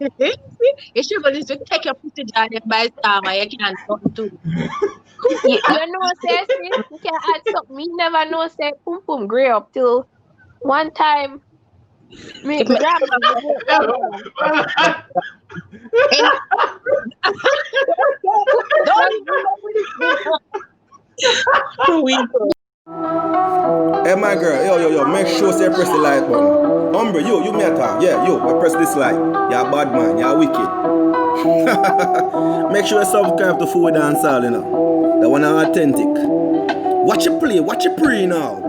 You should just take your pussy down and buy some and you can't something too. You know, say, sis, you can add something. Me never know, say, pum pum grey up till one time. Me, If my me, grandma give me grandma. eh, don't we Hey, my girl, yo, make sure you press the like button. Umbre, you me attack. Yeah, you press this like. You're a bad man, you're wicked. Make sure you subscribe to Fiwi Dancehall, you know. That one are authentic. Watch it play, watch it pray now.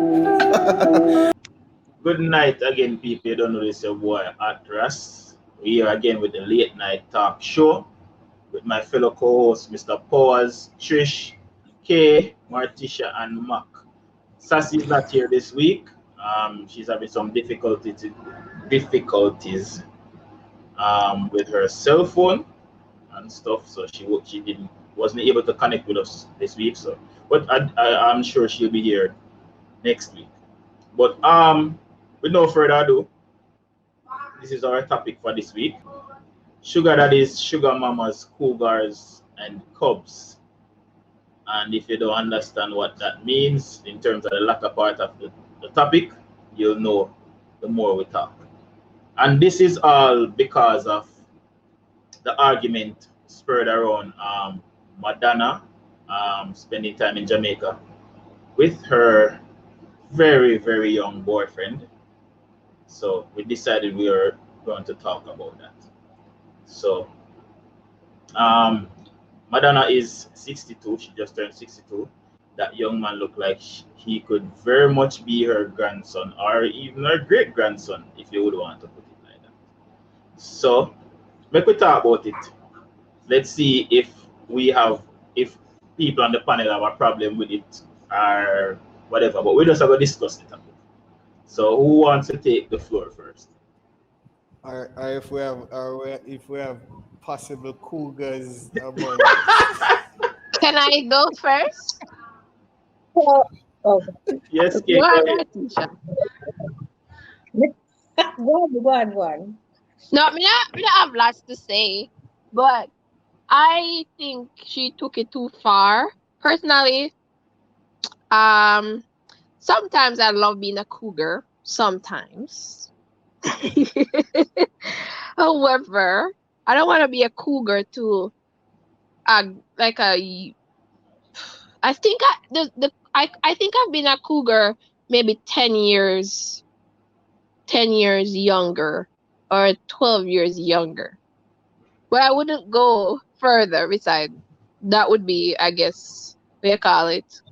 Good night again, people. You don't know this, your boy Atras. We're here again with the late night talk show with my fellow co-hosts, Mr. Pause, Trish, Kay, Martisha, and Mac. Sassy is not here this week. She's having some difficulties with her cell phone and stuff, so she wasn't able to connect with us this week. So, but I'm sure she'll be here next week. But with no further ado, this is our topic for this week: sugar daddies, sugar mamas, cougars, and cubs. And if you don't understand what that means in terms of the latter part of the topic, you'll know the more we talk. And this is all because of the argument spurred around Madonna spending time in Jamaica with her very, very young boyfriend. So we decided we are going to talk about that. So Madonna is 62. She just turned 62. That young man looked like he could very much be her grandson or even her great grandson, if you would want to put it like that. So, make we talk about it. Let's see if people on the panel have a problem with it or whatever. But we just have to discuss it. So, who wants to take the floor first? Or if we have possible cougars among Can I go first? Oh, Yes, Kay, Go go on, ahead. Martisha. go on. No, me not have lots to say, but I think she took it too far. Personally, sometimes I love being a cougar. Sometimes. However, I don't want to be a cougar to like a. I think I think I've been a cougar maybe 10 years younger or 12 years younger. But I wouldn't go further beside that would be, I guess, what you call it.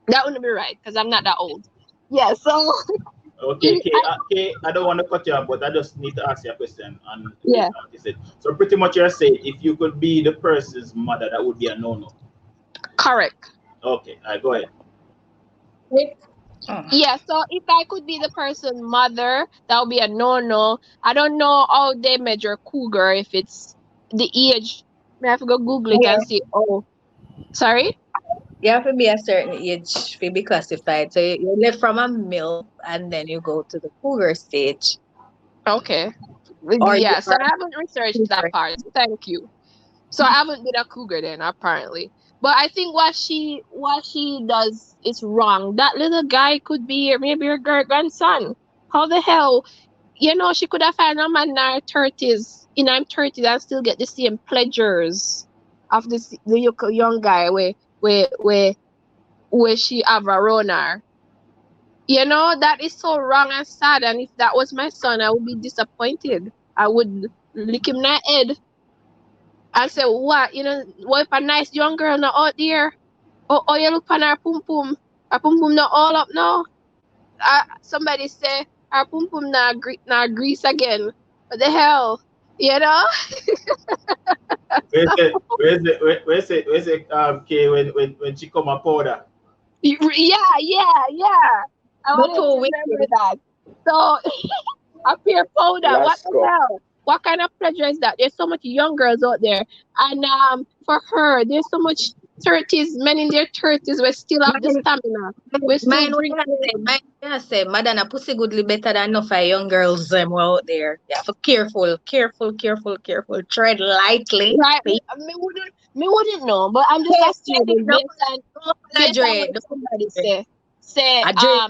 That wouldn't be right because I'm not that old. Yeah, so Okay, Kay, I don't want to cut you off, but I just need to ask you a question. And yeah, so pretty much you're saying if you could be the person's mother, that would be a no-no. correct. Okay, all right, go ahead. Yeah, so if I could be the person's mother, that would be a no-no. I don't know how they measure cougar, if it's the age. I have to go Google it Yeah. and see. Oh, sorry? You have to be a certain age to be classified. So you live from a MILF and then you go to the cougar stage. Okay. Or you Yeah, so are I haven't researched cougar. that part. So thank you. So I haven't been a cougar then, apparently. But I think what she does is wrong. That little guy could be maybe her grandson. How the hell? You know, she could have found a man in her 30s, and still get the same pleasures of the young guy where she have around her. You know, that is so wrong and sad. And if that was my son, I would be disappointed. I would lick him in the head and say, what? You know, what if a nice young girl not out there? Oh, you look on her pum pum. Her pum pum not all up now. Somebody say her pum pum na grease again. What the hell? You know? Where's it, Kay, when she come a powder? Yeah. I Not want too to wicked. remember that. So, a peer powder. What Let's the go. hell? What kind of pleasure is that? There's so much young girls out there, and for her, there's so much 30s, men in their 30s, we still have the stamina. We still Mine drink. I say, Madonna pussy goodly better than enough of young girls out there. You have to careful. Tread lightly. Right? Me wouldn't know, but I'm just assuming No, based on Dre, what somebody say, Dre,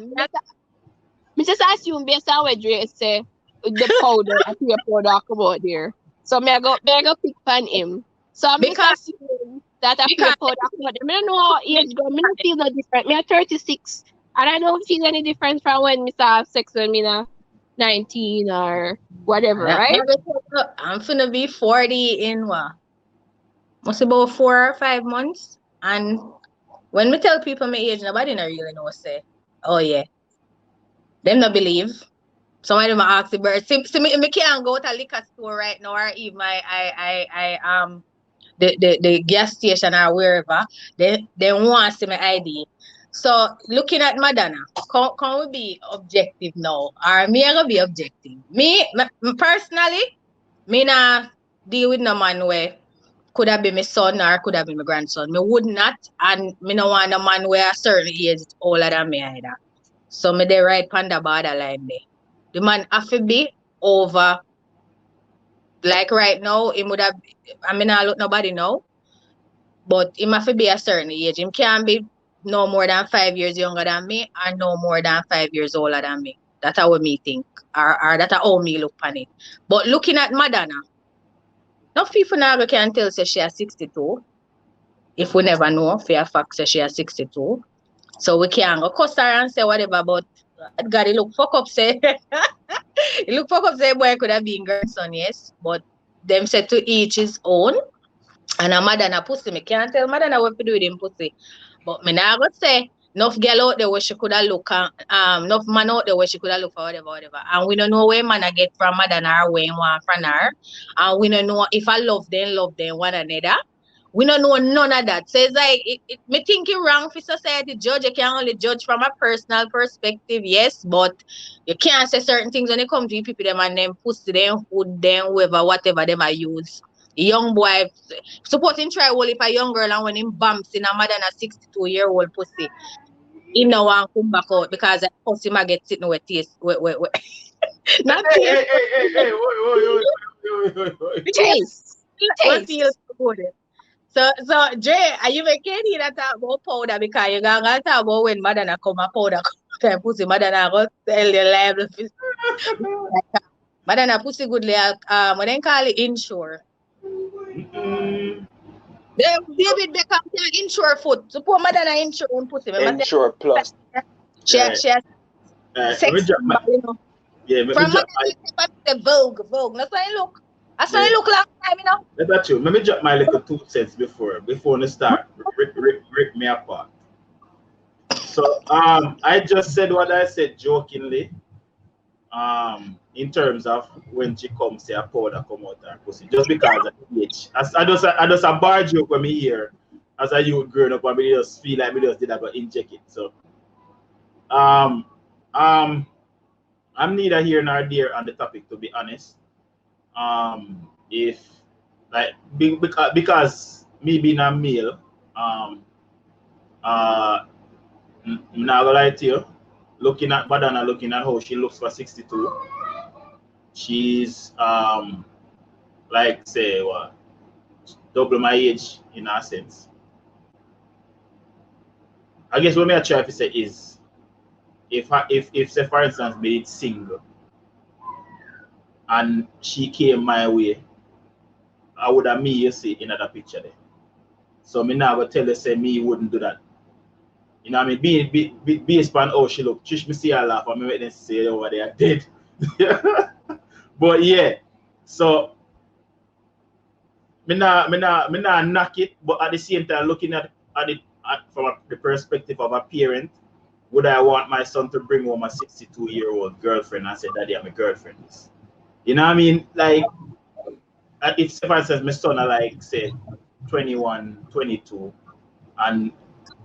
me just assume based on what Dre say, the powder, I see a powder come out there. So me I go pick pan him. So I'm just because assuming that I feel powder come out there. Me don't know how age go. Me don't feel no different. Me at 36, and I don't feel any different from when me start have sex when me na 19 or whatever, right? I'm finna be 40 in what? Must about 4 or 5 months. And when me tell people my age, nobody not really know say, oh yeah. Them not believe. Some of them ask the bird. See me can't go to a liquor store right now or even the gas station or wherever. They want to see my ID. So looking at Madonna, can we be objective now? Or me I gonna be objective? Me personally, me not deal with no man where could have been my son or could have been my grandson. Me would not, and me no want a man where a certain age older than me either. So me dey right on the borderline there. The man have to be over, like right now, he would have, I mean I look nobody now, but he have to be a certain age. Him can't be no more than 5 years younger than me and no more than 5 years older than me. That's how me think. Or that's how me look on it. But looking at Madonna, no people now can tell say she is 62. If we never know for a fact say she is 62. So we can't go cuss her and say whatever, but God, he look fuck up say. He look fuck up say boy could have been grandson, yes. But them said to each his own. And a Madonna pussy, me can't tell Madonna what to do with him pussy. But me now go say enough girl out there where she could have look enough man out there where she could have look for whatever. And we don't know where man I get from Madonna or where he want from her. And we don't know if I love them one another. We don't know none of that. So it's like me think it wrong for society judge. You can only judge from a personal perspective, yes, but you can't say certain things when it comes to people them and them pussy them, hood them, whoever, whatever them I use. Young boy, supposing try well if a young girl and when him bumps in a Madonna 62-year-old pussy, he no want come back out because the pussy might get sitting with taste. Not taste. Hey, Taste. Feel good. So Dre, are you making it that talk about powder because you gonna talk about when Madonna come a powder come pussy Madonna go tell you liable. Madonna pussy good like when they call it insure. David Beckham can insure foot. So poor Madonna insure and pussy. Insure plus. She has sex. Yeah, from the Vogue. That's how you look. That's how you look last time, you know. That's true. Let me drop my little 2 cents before we start. Rip me apart. So I just said what I said jokingly. In terms of when she comes, say a powder come out her pussy, just because of the age. I just a bar joke when me hear as a youth growing up, and me just feel like me just did I go inject it. So I'm neither here nor there on the topic, to be honest. If like because me being a male, I'm not gonna lie to you. Looking at Madonna, looking at how she looks for 62, she's like say what double my age in a sense. I guess what I try to say is if say for instance me it's single and she came my way, I would have me you see in another picture there. So me now go tell her say me wouldn't do that. You know what I mean? Based on how she look. Trish me see her laugh and me make them say over there dead. But yeah. So me not knock it, but at the same time looking at it from the perspective of a parent, would I want my son to bring home a 62-year-old girlfriend and say, Daddy, I'm a girlfriend? You know what I mean? Like if for instance my son are like say 21, 22 and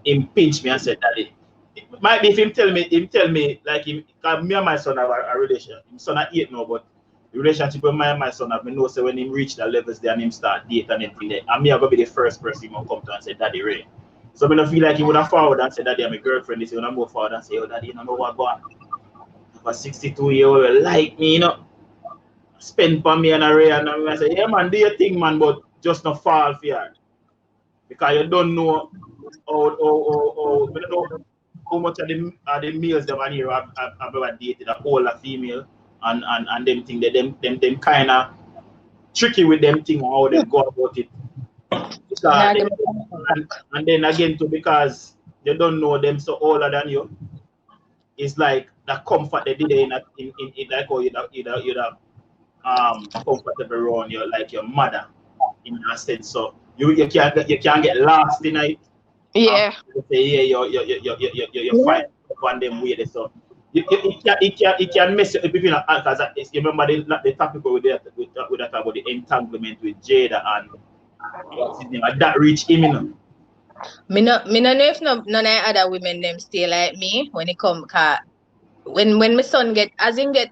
him pinch me and said, Daddy, it might be if him tell me like him, cause me and my son have a relationship. His son at 8 now, but the relationship with my son, I know so when him reach the levels there and him start date and anything there, and me I gonna be the first person who come to and say, Daddy Ray. So I don't feel like he would have forward and say, Daddy, I'm a girlfriend. He would have move forward and say, oh, Daddy, you know what going on. A 62-year-old like me, you know, spend for me and a Ray, and I say, yeah, man, do your thing, man, but just not fall for you. Because you don't know how much of the males that are here have ever dated a older female and them thing that them kind of tricky with them thing how they go about it. Because and then again too, because you don't know them so older than you, it's like the comfort they did in like how you're comfortable around you like your mother in a sense. So you can't get lost in it. Yeah. Say yeah, you're fine on them way. So it can mess up between because you remember the topic with that about the entanglement with Jada and what's his name, that reach him, you know. Me no know if none of other women them stay like me when it come when my son get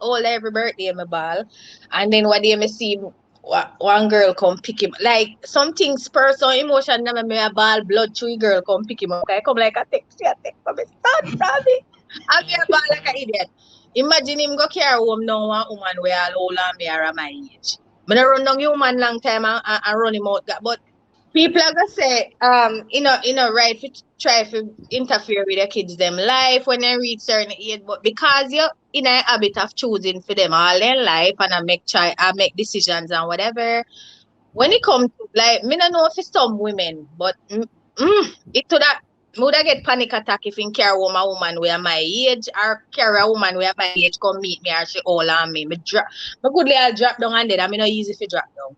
older every birthday my ball, and then one day me see one girl come pick him like something spur some emotion na me a ball blood chewy girl come pick him up. I come like a text from my son probably. I be a ball like an idiot. Imagine him go carry home now one woman where all older me are my age. Me no run down human long time and run him out. But people are gonna say, right to try to interfere with the kids' them life when they reach certain age, but because you're in a habit of choosing for them all their life and I make decisions and whatever. When it comes to like, me don't know if it's some women, but would I get panic attack if in carry home a woman where my age or carry a woman where my age come meet me or she all on me. Me good I'll drop down and then I'm not easy to drop down.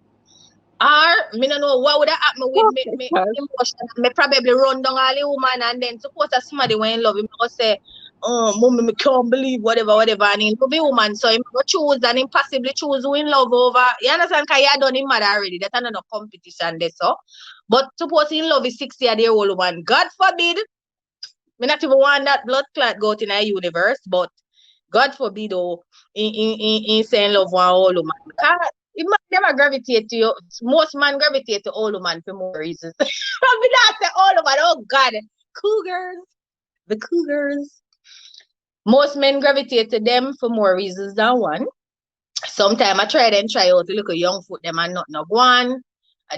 Or, me don't know what would have happened with me emotion. Me probably run down all the woman and then suppose that somebody when in love him go say, oh, mommy, me can't believe whatever, and he love the woman. So he go choose and him possibly choose who in love over. You understand? Because you done him mad already. That's another competition there, so. But suppose he in love is 60-year-old woman. God forbid. Me not even want that blood clot go in a universe, but God forbid though, in saying love one old woman. Because it might never gravitate to you. Most men gravitate to old woman for more reasons. I mean, not say old woman, oh God, Cougars. The Cougars. Most men gravitate to them for more reasons than one. Sometimes I try out to look at young foot them and not one.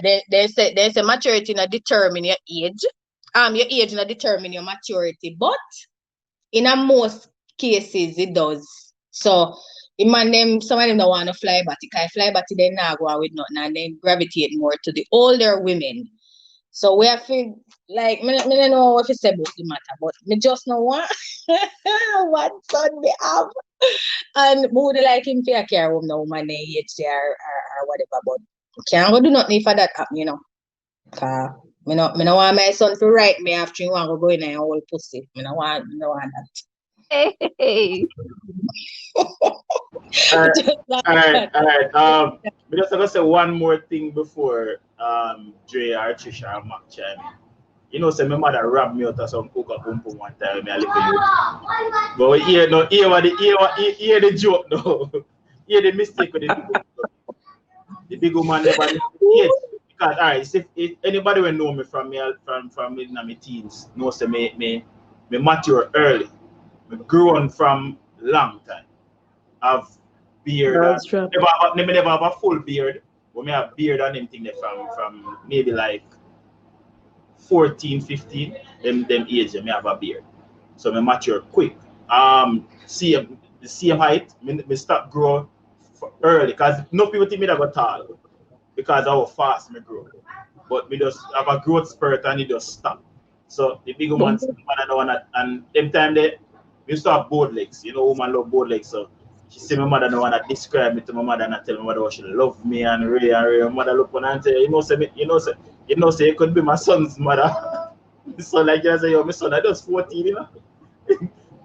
They say maturity not determine your age. Your age not determine your maturity, but in a most cases it does. So some of them don't want to fly batty. Because fly batty they not go with nothing and they gravitate more to the older women. So we have to like me don't know what to say about the matter, but me just know what son they have. And me would like him to care home no woman their age there or whatever, but can't go do nothing for that happen, you know. Cause me no want my son to write me after he want to go in a whole pussy. Me no want that. Hey. All right. I'm just gonna say one more thing before Dre or Trisha or Mac chime in. You know, say my mother robbed me out of some coca pum pum one time. I look at you. But hear the joke though. Hear the mistake with the big woman never yes. Because alright, if anybody will know me from in my teens, knows that me mature early. Me grew on from long time. I've beard. Never have a full beard. But me have beard and them thing there from maybe like 14, 15. Them age me have a beard. So me mature quick. The same height. Me start grow early because no people think me that got tall because how fast me grow. But me just have a growth spurt and it just stop. So the big woman and them time they used to have board legs. You know, woman love board legs. So she see my mother no want to describe me to my mother and I tell my mother how she love me and Ray. My mother look on and say, you know, it could be my son's mother. So like you say, yo, my son, I just 14, you know.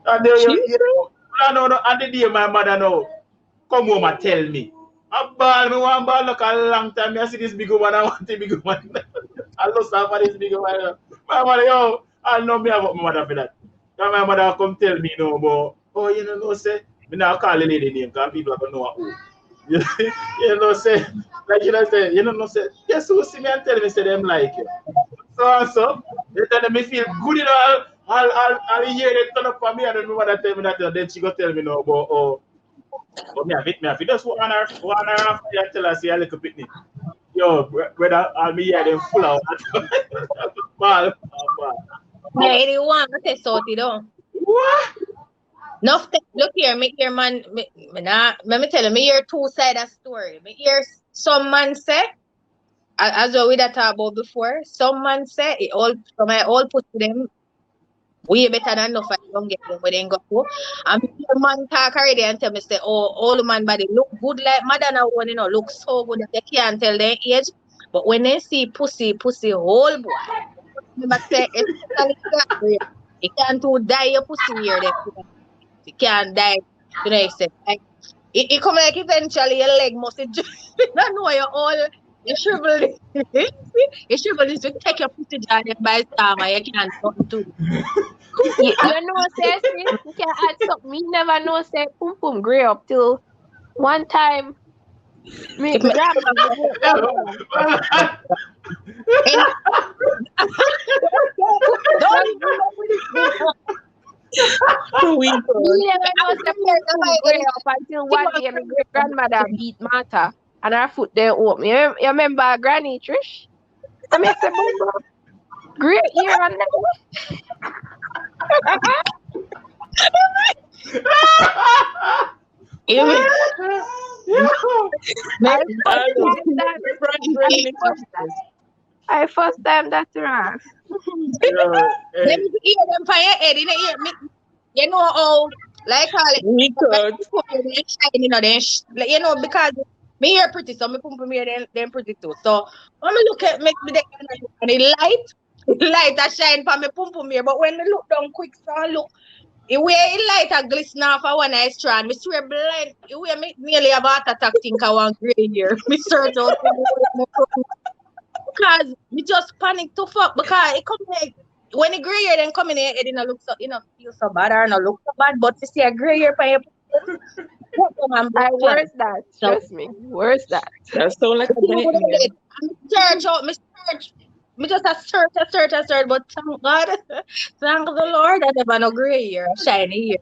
And then and the day my mother now come home and tell me. I want ball look a long time. I see this big woman, I want the big woman. I lost half of this big woman. My mother, yo, I know me about my mother for that. Now my mother come tell me no more. Oh, you know, say, me now call the lady name because people are going to know who. You know, say, like you know, say, say, guess who see me and tell me, say them like you. So and so, they tell me feel good, I'll hear they turn up for me and then remember that tell me that, then she go tell me no, but me have it just 1 hour after you tell her, say a little bit. Yo, brother, I'll be here then full out. Ball. Yeah, anyone, I say so, you know. What? Look here, me hear man, let me tell you, me hear two side of story. Me hear some man say, as we that talk about before, some man say it all from my all put to them way better than enough I don't get them where they go to. And me hear man talk already and tell me say, oh, all the man body look good like Madonna one, look so good that they can't tell their age. But when they see pussy whole boy, remember say you can't do dye your pussy here then. You can't die to the extent. Like, it come like eventually your leg must just not know you're all you shrivel it. You shrivel it to take your pussy down and by summer you can't something to. You know, say, sis, you can add something. Me never know, say, pum pum grey up till one time. Me grandma me never know, say, pum pum grey up until one day my great grandmother beat Martha and her foot there open. You remember Granny Trish? I mean, say, bumbo, great ear on that. I first time that's right. Let me hear them for your head. You know how, like, call it, because me here pretty, so me pum pum here them pretty too. So when me look at me the light that shine for me pum pum here, but when me look down quick, so look. The way it light a glisten off of one eye strand, me swear blind. The way me nearly have a heart attack think I want gray here. Me search out because me just panic to fuck because it come like when the gray hair then come in here, it don't look so feel so bad or not look so bad, but to see a gray hair for your where's that? Trust me. Where's that? That sound like a nightmare. Search out, me search. Me just a search, but thank God, thank the Lord, I never no gray hair, shiny hair.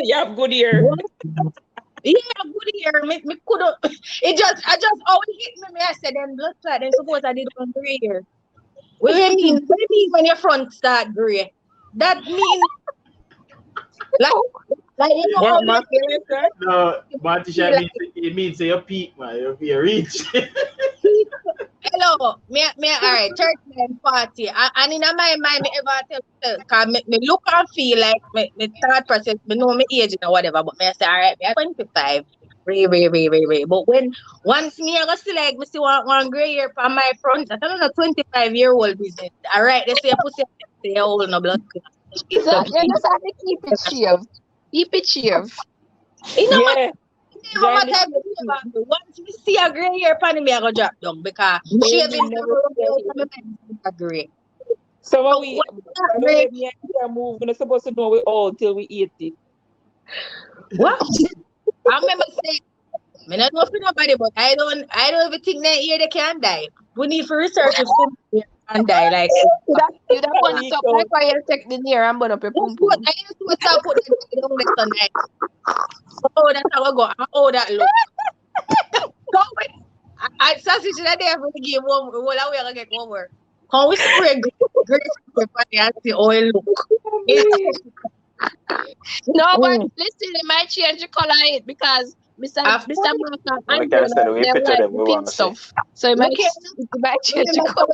You have good ear. Yeah, good hair. Me couldn't. I just always hit me. I said, then blood clot. Then suppose I did one gray hair. What do you mean? What do you mean when your front start gray? That means like you know What how my feelings, sir? No, Martisha, it means your peak, man. You reach. hello, me all right, 30 and 40. And in my mind, me ever tell because me look and feel like me third person, me know my age or whatever, but me say, all right, me are 25. Ray. But when once me I go see like me see one gray hair on my front, I don't know 25-year-old business. All right, they say pussy say old no blood. So you just have to keep it shaved. Keep it shaved. You know Yeah. what I do? Once we see a gray hair pan me I go drop down because shaving a gray. So when we move, we're not supposed to know we all till we eat it. What? I remember saying, I don't know for nobody, but I don't even think that here they can die. We need for research if they can die. Like you don't want to stop like why you take the near and burn up your pum pum. I used to put that down the sunlight. Oh, that's how I go. Oh, that look. So I sausage that day for the game one. Well, we are gonna get one more. How we spray great and the oil look. No, but listen, it might change the color of it because Mr. Martha and pink stuff. So it might change the color.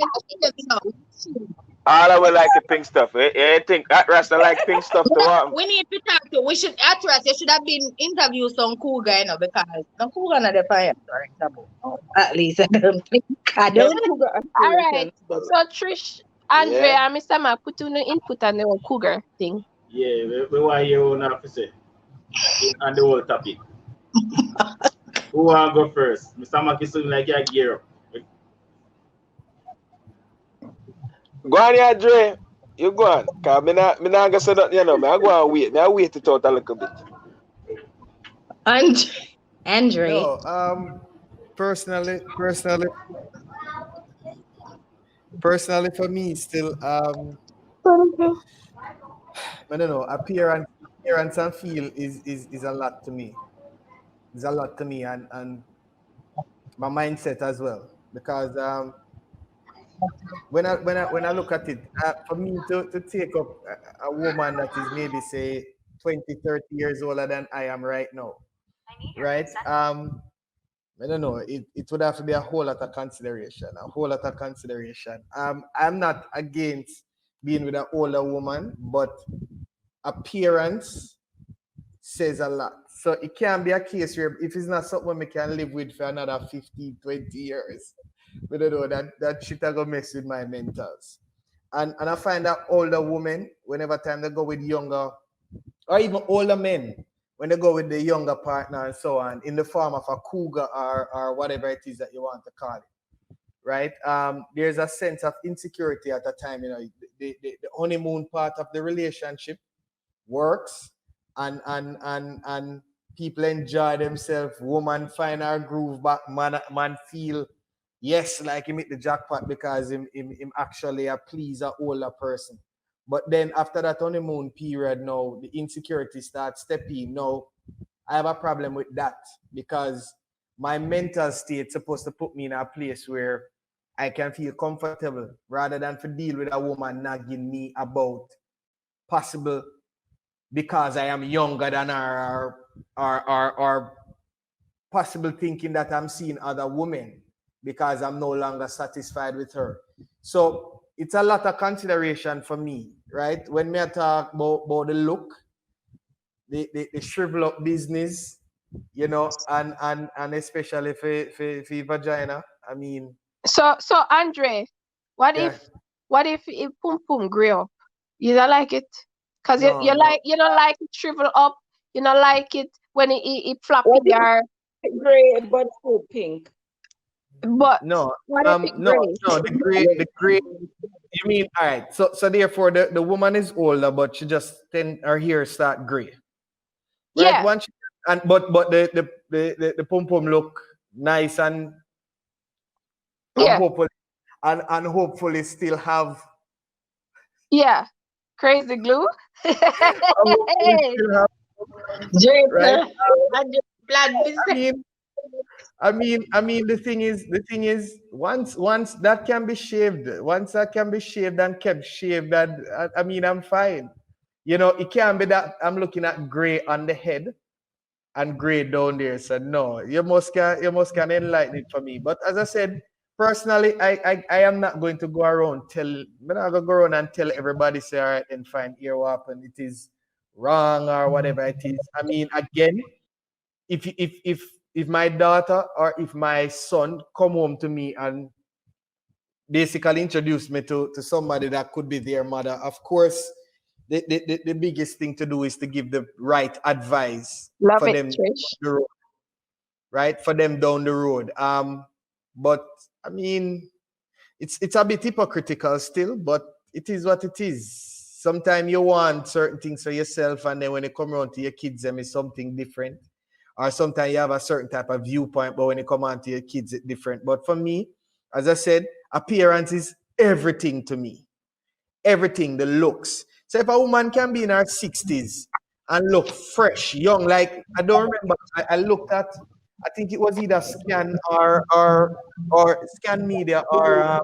All I would like the pink stuff. I think that Rasta like pink stuff too. We need to talk to. We should you should have been interviewed some cougar, because some cougar not the fire. At least I don't think. I don't. All right. So Trish, Andre, and Mr. Mark put in the input on the cougar thing. Yeah, we want your own officer on the whole topic. Who want to go first? Mr. Mark is looking like you're gear up. Go on here, Dre. You go on. Because I'm not going to say nothing, I go and wait. I wait it out a little bit. Andre. No, personally, for me, still, I don't know, appearance and feel is a lot to me. It's a lot to me, and my mindset as well. Because when I look at it, for me to take up a woman that is maybe say 20, 30 years older than I am right now, right? I don't know. It would have to be a whole lot of consideration. A whole lot of consideration. I'm not against being with an older woman, but appearance says a lot. So it can be a case where if it's not something we can live with for another 15, 20 years, we don't know that shit are gonna mess with my mentals. And I find that older women, whenever time they go with younger, or even older men, when they go with the younger partner and so on, in the form of a cougar or whatever it is that you want to call it, right? There's a sense of insecurity at the time, you know, the honeymoon part of the relationship works, and people enjoy themselves. Woman find her groove back. Man feel yes, like he hit the jackpot because him actually a please a older person. But then after that honeymoon period, now the insecurity starts stepping. Now I have a problem with that because my mental state supposed to put me in a place where I can feel comfortable rather than to deal with a woman nagging me about possible because I am younger than her or possible thinking that I'm seeing other women because I'm no longer satisfied with her. So it's a lot of consideration for me, right? When me talk about the look, the shrivel up business, you know, and especially for vagina. I mean, So Andre, what yeah, if Pum Pum grew up? You don't like it? Cause no, you don't like it shrivel up. You don't like it when it floppy What if or it's gray but still pink? but no, what if it no, gray? no. The gray. You mean all right? So therefore, the woman is older, but she just her hair start gray, right? Yeah, Once she, and but the pom pom look nice and yeah, hopefully and hopefully still have yeah. Crazy glue. hopefully still have right. Draper. Andre blood I mean, the thing is, once that can be shaved, once that can be shaved and kept shaved, and I mean, I'm fine. You know, it can't be that I'm looking at gray on the head and gray down there. So no, you must can enlighten it for me. But as I said, personally, I am not going to go around I'm not gonna go around and tell everybody say, all right, then fine, here what happened. It is wrong or whatever it is. I mean, again, if my daughter or if my son come home to me and basically introduce me to somebody that could be their mother, of course, the biggest thing to do is to give the right advice Love for it, them Trish. the road, right? For them down the road. But I mean, it's a bit hypocritical still, but it is what it is. Sometimes you want certain things for yourself, and then when you come around to your kids, them is something different. Or sometimes you have a certain type of viewpoint, but when you come on to your kids, it's different. But for me, as I said, appearance is everything to me. Everything, the looks. So if a woman can be in her 60s and look fresh, young, like I don't remember, I looked at, I think it was either Scan or Scan Media or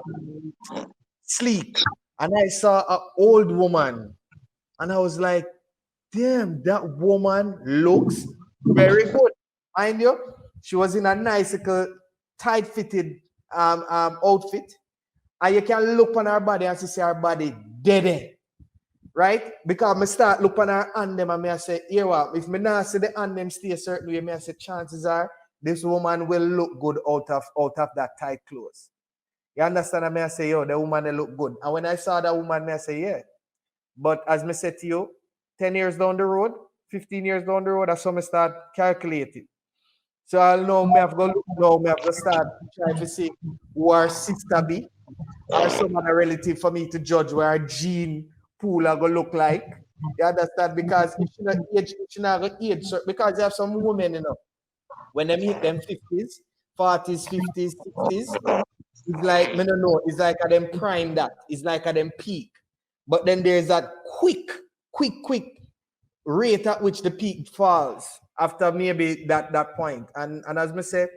Sleek, and I saw an old woman, and I was like, damn, that woman looks very good. Mind you, she was in a nice little tight-fitted outfit, and you can look on her body and see her body dead, right? Because I start looking on her hand them and I say, here what, if me not see the hand them stay a certain way, I say chances are this woman will look good out of that tight clothes. You understand? I say, yo, the woman they look good. And when I saw that woman, I say, yeah. But as I said to you, 10 years down the road, 15 years down the road, that's when I start calculating. So I'll know me have to look now, me have to start trying to see who our sister be or some other relative for me to judge where our gene pool are gonna look like. You understand? Because it should not go age. So, because you have some women, when they meet them 50s, 40s, 50s, 60s, it's like, I don't know, it's like at them prime that. It's like at them peak. But then there's that quick rate at which the peak falls after maybe that point. And as I said,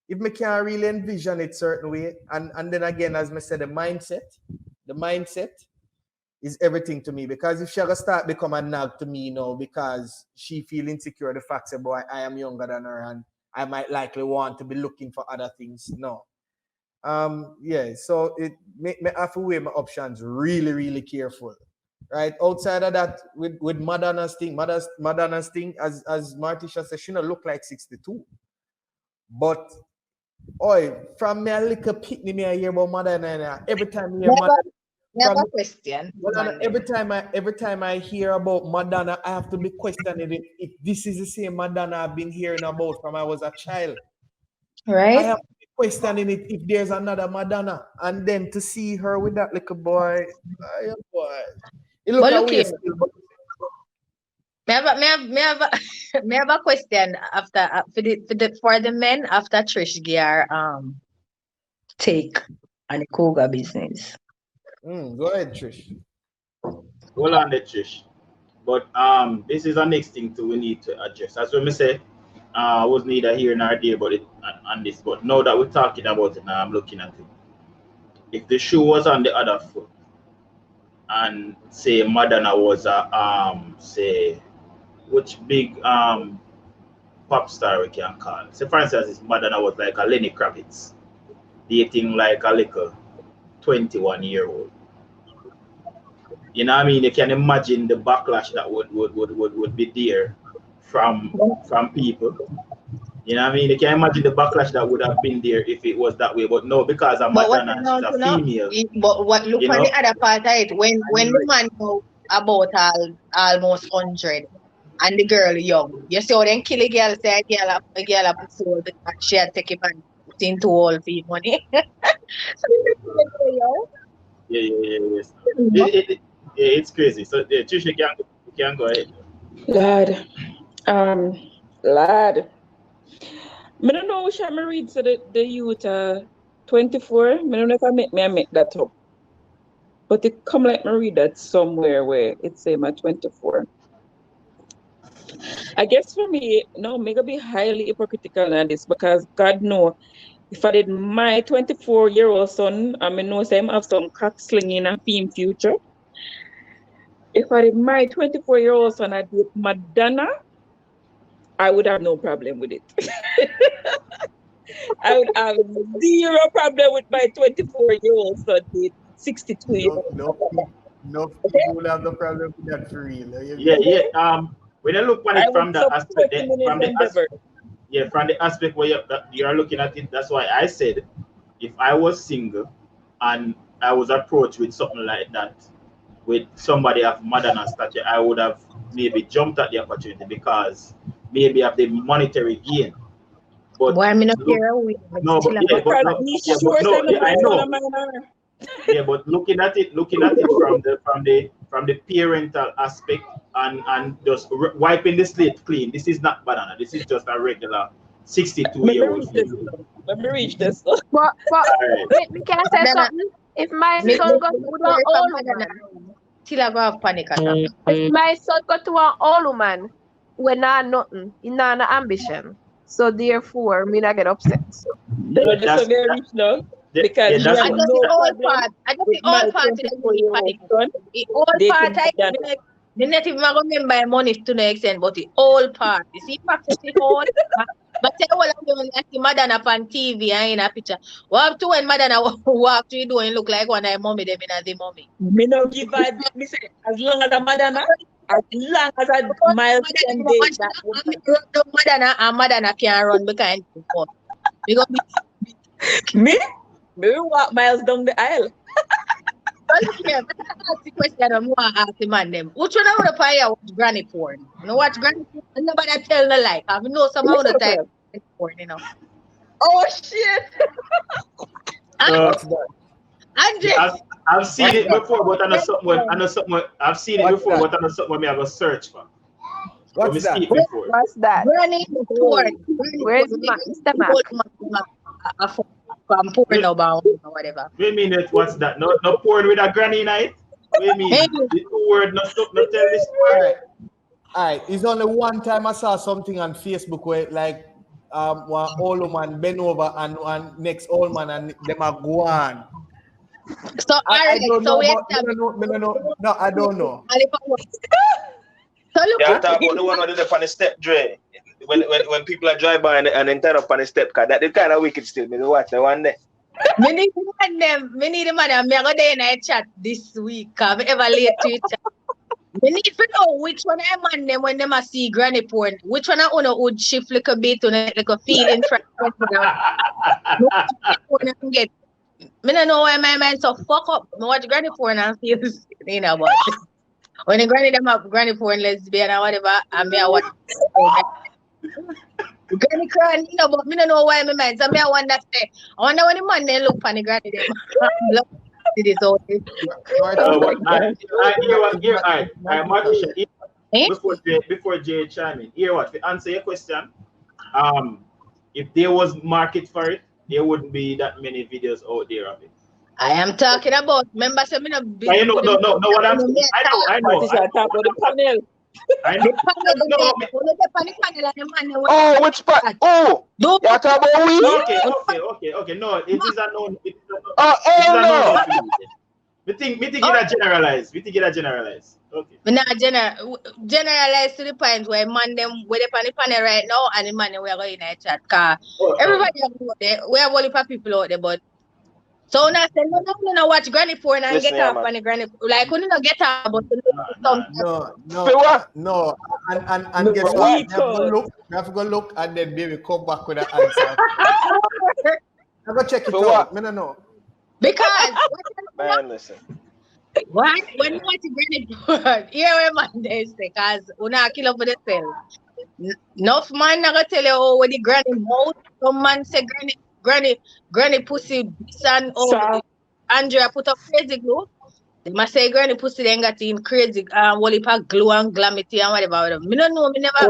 if me can't really envision it certain way, and then again, as I said, the mindset is everything to me. Because if she ever start become a nag to me, because she feel insecure, the fact that, boy, I am younger than her and I might likely want to be looking for other things. No. So it make me have to weigh my options really, really careful. Right? Outside of that, with Madonna's thing, as Martisha said, she don't look like 62. But from me a little pitney me I hear about Madonna, every time I hear Madonna. Never question. Every time I hear about Madonna, I have to be questioning it if this is the same Madonna I've been hearing about from I was a child. Right. I have to be questioning it if there's another Madonna. And then to see her with that little boy, it looks look here. Me have a question after for the men after Trish Gear take on the Cougar business. Go ahead, Trish. Hold on there, Trish. But this is the next thing we need to address. As we say, I was neither here nor there about it on this, but now that we're talking about it now, I'm looking at it. If the shoe was on the other foot, and say Madonna was a say which big pop star we can call. Say for instance, Madonna was like a Lenny Kravitz, dating like a little 21-year-old. You know what I mean? You can imagine the backlash that would be there from people. You know what I mean? You can imagine the backlash that would have been there if it was that way. But no, because of Madonna, she's a female. But what look on the other part of it, when the man know about almost 100 and the girl young, you see how then kill a girl, say a girl up soul because she had take it and put into all the money. It's crazy. So Trish, you can go ahead. Lad. I don't know which I'm read so the youth 24. I don't know if I make that up. But it come like I read that somewhere where it say my 24. I guess for me, no, me gonna be highly hypocritical on this because God know if I did my 24-year-old son, I mean know say I have some cock slinging and theme future. If I did my 24-year-old son, I did Madonna, I would have no problem with it. I would have zero problem with my 24-year-old son did 62 years old. No people will have no problem with that for real. When I look at it from the aspect where you are looking at it, that's why I said if I was single and I was approached with something like that, with somebody of Madonna stature, I would have maybe jumped at the opportunity because maybe of the monetary gain. But I know. Yeah, but looking at it from the parental aspect and just wiping the slate clean. This is not Madonna. This is just a regular 62-year-old. Let me reach this. But can I say something? If my son got to an old woman, till I go have panic attack. If my son got to an old woman, we're not nothing. He not no ambition. So therefore, me not get upset. That's very rich now. Because I just the old part. I just the old part. The old part. I not even remember money to no extent, but the old part. You see, practice the whole. But tell all of them like Madonna on TV and in a picture. What up to when Madonna walk to you doing look like one of the mommy them in the mommy. Me no give a me say as long as a Madonna, as long as a Miles can date that Madonna and Madonna can run behind you. Me walk Miles down the aisle. That's the question I'm going to ask the man them. Which one of the fire watch granny porn? You know watch granny porn? Nobody tell the lie. I know some of the time porn, Oh shit! And Andre. I've seen it before, but I know something. I've seen it before, but I know something. Me have a search for. What's that? What's that? Granny porn. Where's Mr. Mac? I'm porn about or whatever. Wait a minute, what's that? No porn with a granny night? Wait a minute. The two word, no tell this story. Alright, it's only one time I saw something on Facebook where like one old man bend over and one next old man and them are go on. So I don't know. No, I don't know. So look, Yeah, I'm talking about the one who did it on the step, Dre. When people are driving by and then turn up on the step car, that the kind of wicked still. Me watch the one there. Me need the man. I'm going to in a chat this week. I'm ever late to it. Me need to know which one I man them when them see granny porn. Which one I would shift like a bit to like a feeling for get. Me don't know why my mind so fuck up. Me watch granny porn and feel you know what. When the granny them up granny porn lesbian or whatever, and me I watch granny crying, you know, but me don't know why my mind. So me I wonder say, I wonder when the man they look for the granny them. This whole thing. Before Jay chime in, here what? To answer your question, if there was market for it, there wouldn't be that many videos out there of it. I am talking about. Remember, so me no. No. What I'm saying, I know. This is talk about the panel. I know. Oh, which part? Oh, you talk about we? Okay. No, it is a known. No. We think it a generalize. Okay. We not generalize to the point where man them with the panel right now and the man we are going in a chat. Cause everybody out there, we have only for people out there, but so now say no watch granny porn and get off on the granny like we not get off but no. And guess what? You have to go look and then baby come back with an answer. I go check it out. I don't know. Because Man, listen. what when you watch granny porn, here we man they say cause we not kill up for themselves. Enough man not gonna tell you oh with the granny mouth. Some man say granny pussy son or Andrea put up crazy glue. They must say granny pussy then got in crazy wally pack glue and glamity and whatever. Me don't know, me never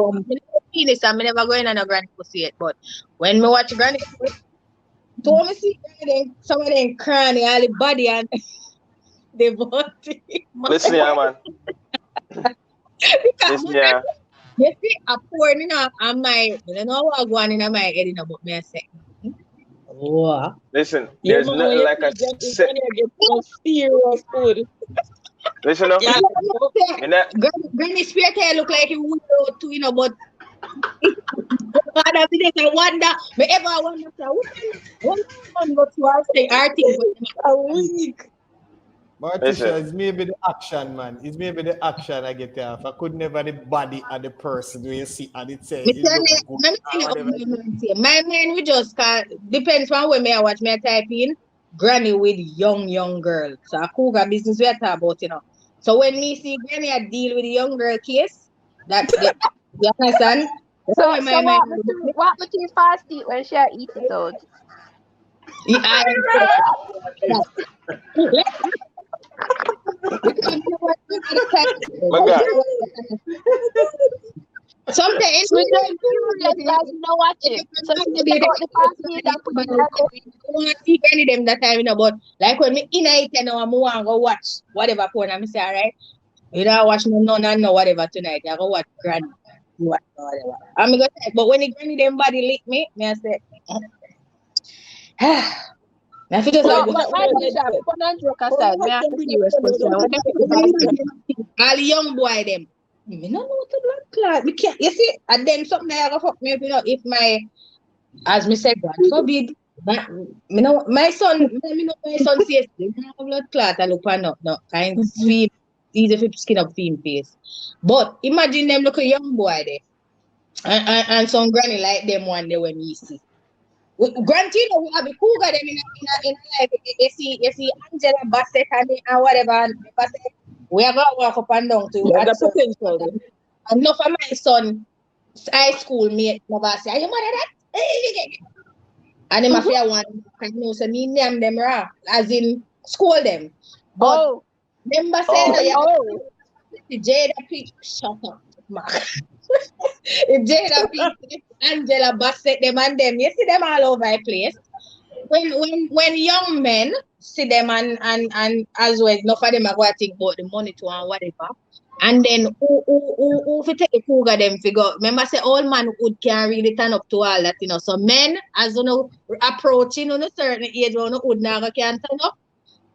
penis and me never go in on a granny pussy yet. But when me watch granny so me see some of them cranny all the body and the body. Listen here, man. Listen here. You see a porn, you know, I don't know what going in my head, you know, but me I say. Wow. Listen, there's nothing like a set. Serious food. Listen up. Granny spirit hair look like you would too, you know, but I wonder, me ever wonder, what go to our thing a week. Martisha, it's maybe the action, man. It's maybe the action I get off. I could never the body and the person where you see and it say. My man, we just can't. Depends on when I watch me type in granny with young girl. So a cougar business we are talking about, you know. So when me see granny, I deal with the young girl case. That you understand? So what would you fast eat when she eat it out? Sometimes we don't watch it. See any them that time, you know, but like when me in it, you know, I'm going to go watch whatever porn. I'm say, all right, you know, watch no whatever tonight. I go watch granny, watch whatever. I'm gonna say, but when the granny them body lick me I say, I feel just like all the young boy them. Me no know what the blood clot. We can't. You see, and then something I go fuck me up, you know. If my, as me said, God forbid, me know my son. Me know my son says, "You have blood clot." I look for no kind of sweet, easy to skin up film face. But imagine them look a young boy there, and some granny like them one day when you see. Granted, you know, we have a cougar them in life. You see Angela Bassett and whatever. Bassett, we are going to walk up and down to That's potential. Enough of my son, high school mate, never say, are you mad at that? And him a fear one, I know, so me name them raw. As in, scold them. But remember saying that if Jada P, shut up, Mark. If Jada P, Angela Bassett, them and them, you see them all over the place. When young men see them and as well, enough of them are going to think about the money to and whatever. And then who fi take the cougar them figure. Remember say all man would can really turn up to all that, you know. So men, as you know, approaching on a certain age, when you would never can turn up.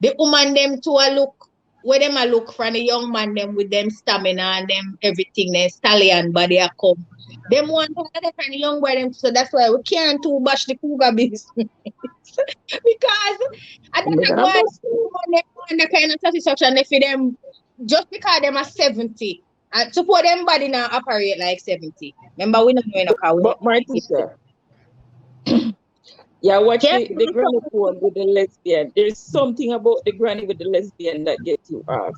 The woman them to a look where them a look from the young man them with them stamina and them everything, them stallion body a come. Them want to kind of young boy them, so that's why we can't too bash the cougar business. Because I don't know why the kind of satisfaction they for them just because them are 70 and to put them body now operate like 70. Remember we don't know enough. But my teacher, yeah, watch the granny poem with the lesbian. There's something about the granny with the lesbian that gets you off.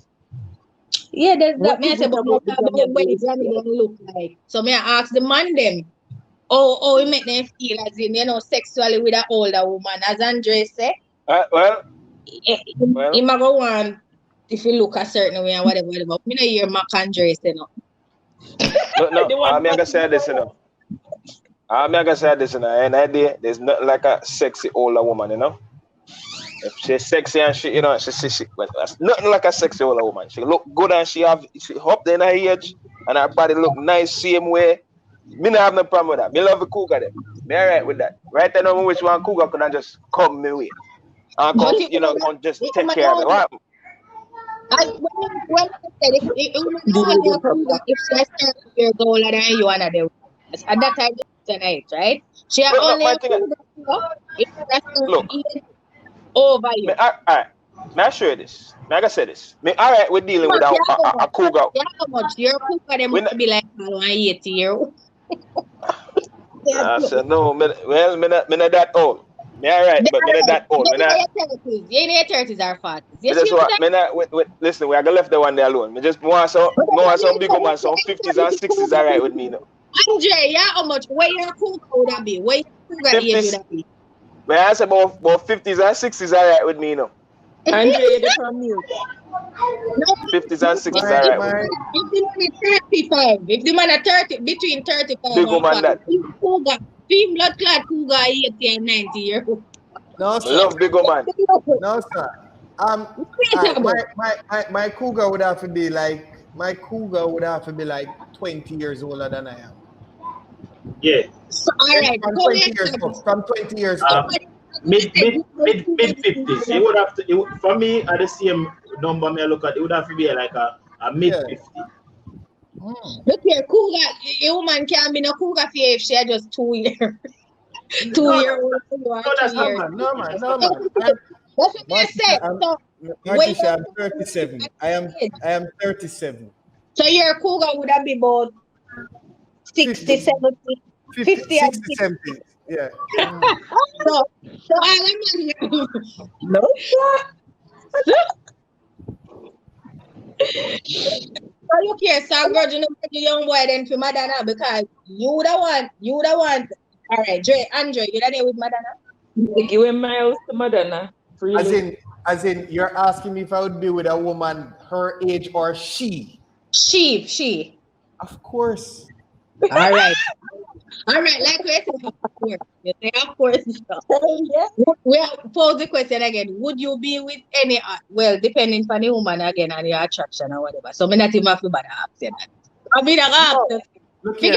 Yeah, there's that. Me I say, but what the granny don't look like. So me I ask the man them, oh, we make them feel as in, you know, sexually with an older woman, as Andre say. He might go on if you look a certain way and whatever. Me no hear Mac Andre say no. No, I'm gonna say this, you know. I'm gonna say this, you know. And idea, there's nothing like a sexy older woman, you know. If she's sexy and she, you know, she well, that's nothing like a sexy older woman. She look good and she up in her age and her body look nice same way. Me not have no problem with that. Me love a cougar then. Me alright with that. Right then, I know which one cougar can I just come me way. And come, you know, come just take care of it. What? When I said if she's 30 years older than you and them, at that time tonight, right? She are only look over you. Alright. May I show you this? May I say this? Me alright with dealing with a cougar. How much your cougar them must be like 80 years. I said no, me not that old. Me alright, but me not that old. You in your 30s or 40s. That's what me not listen, we are gonna left the one there alone. Me just want some big man, some 50s and 60s alright with me now. Andre, yeah, how much? Where your cougar would that be? Where your cougar age would that be? Me I say about 50s and 60s alright with me now. Andre, you're from mute. 50s and 60s alright. If the man is 35, if the man is 30, between 35 big woman that. Team blood clot cougar 80 and 90 years old. No, sir. Love big woman. No, sir. My cougar would have to be like 20 years older than I am. Yeah. So, all right. From 20 years old. Mid 50s. It would have to. For me, at the same number me look at, it would have to be like a mid 50. Look here, cougar. A woman can't be no cougar if she are just 2 years. 2 year old. No, man. That's what I said. So, I'm 37. I am 37. So your cougar would have been about 60, 70, 50, 60, 70. Yeah. So I'm no. So look here, so virgin the young boy then for Madonna because you the one. All right, Andre, you there with Madonna? Give him miles to Madonna. Really? As in, you're asking me if I would be with a woman her age or she? She. Of course. All right, like we said, of course. You say, of course. We'll pose the question again. Would you be with any, well, depending on the woman again and your attraction or whatever. So, me not even have to bother asking that. I mean, look here,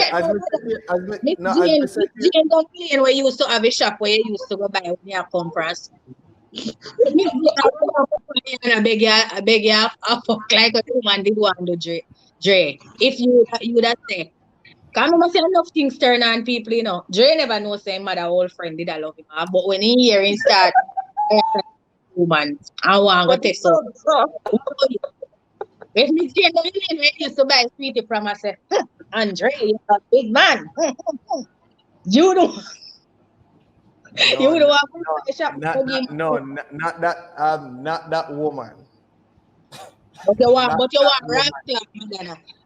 Jane don't play where you used to have a shop where you used to go buy when you come for us. I beg you, I fuck like a woman did one to Dre. If you would have said, because I must say enough things turn on people, you know. Dre never know saying mother old friend did I love him. But when he hear him start woman, I want to take so. If me see the lane where he used to buy sweetie from I say, Andre, you're a big man. You don't. You would want to shop. Not that woman. But you want rap clap,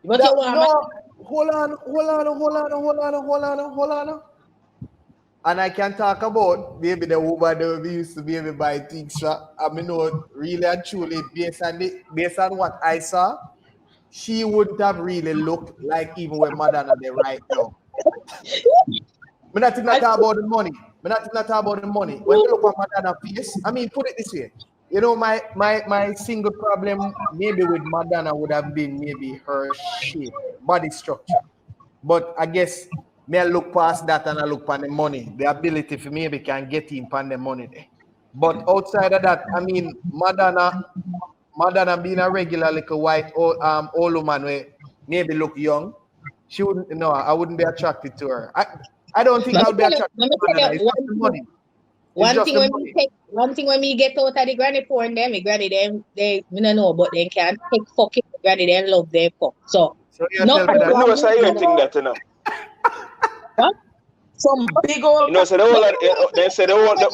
Madonna. Hold on. And I can talk about maybe the woman that we used to maybe buy things from. I mean, no, really and truly, based on what I saw, she wouldn't have really looked like even with Madonna there right now. I'm not talking about the money. I'm not talking about the money. When you look at Madonna's face, I mean, put it this way. You know, my single problem maybe with Madonna would have been maybe her shape, body structure. But I guess me I look past that and I look on the money. The ability for maybe can get in on the money there. But outside of that, I mean, Madonna being a regular little white old woman where maybe look young, she wouldn't. No, I wouldn't be attracted to her. I don't think I'll be attracted to Madonna. It's just the money. One thing when me get out of the granny porn, them, granny them, they don't know, but they can't take fucking granny. They love their fuck. So you're no, telling me that. No, so you think that, you know. What? Some big old. You know, so they say the woman. Like,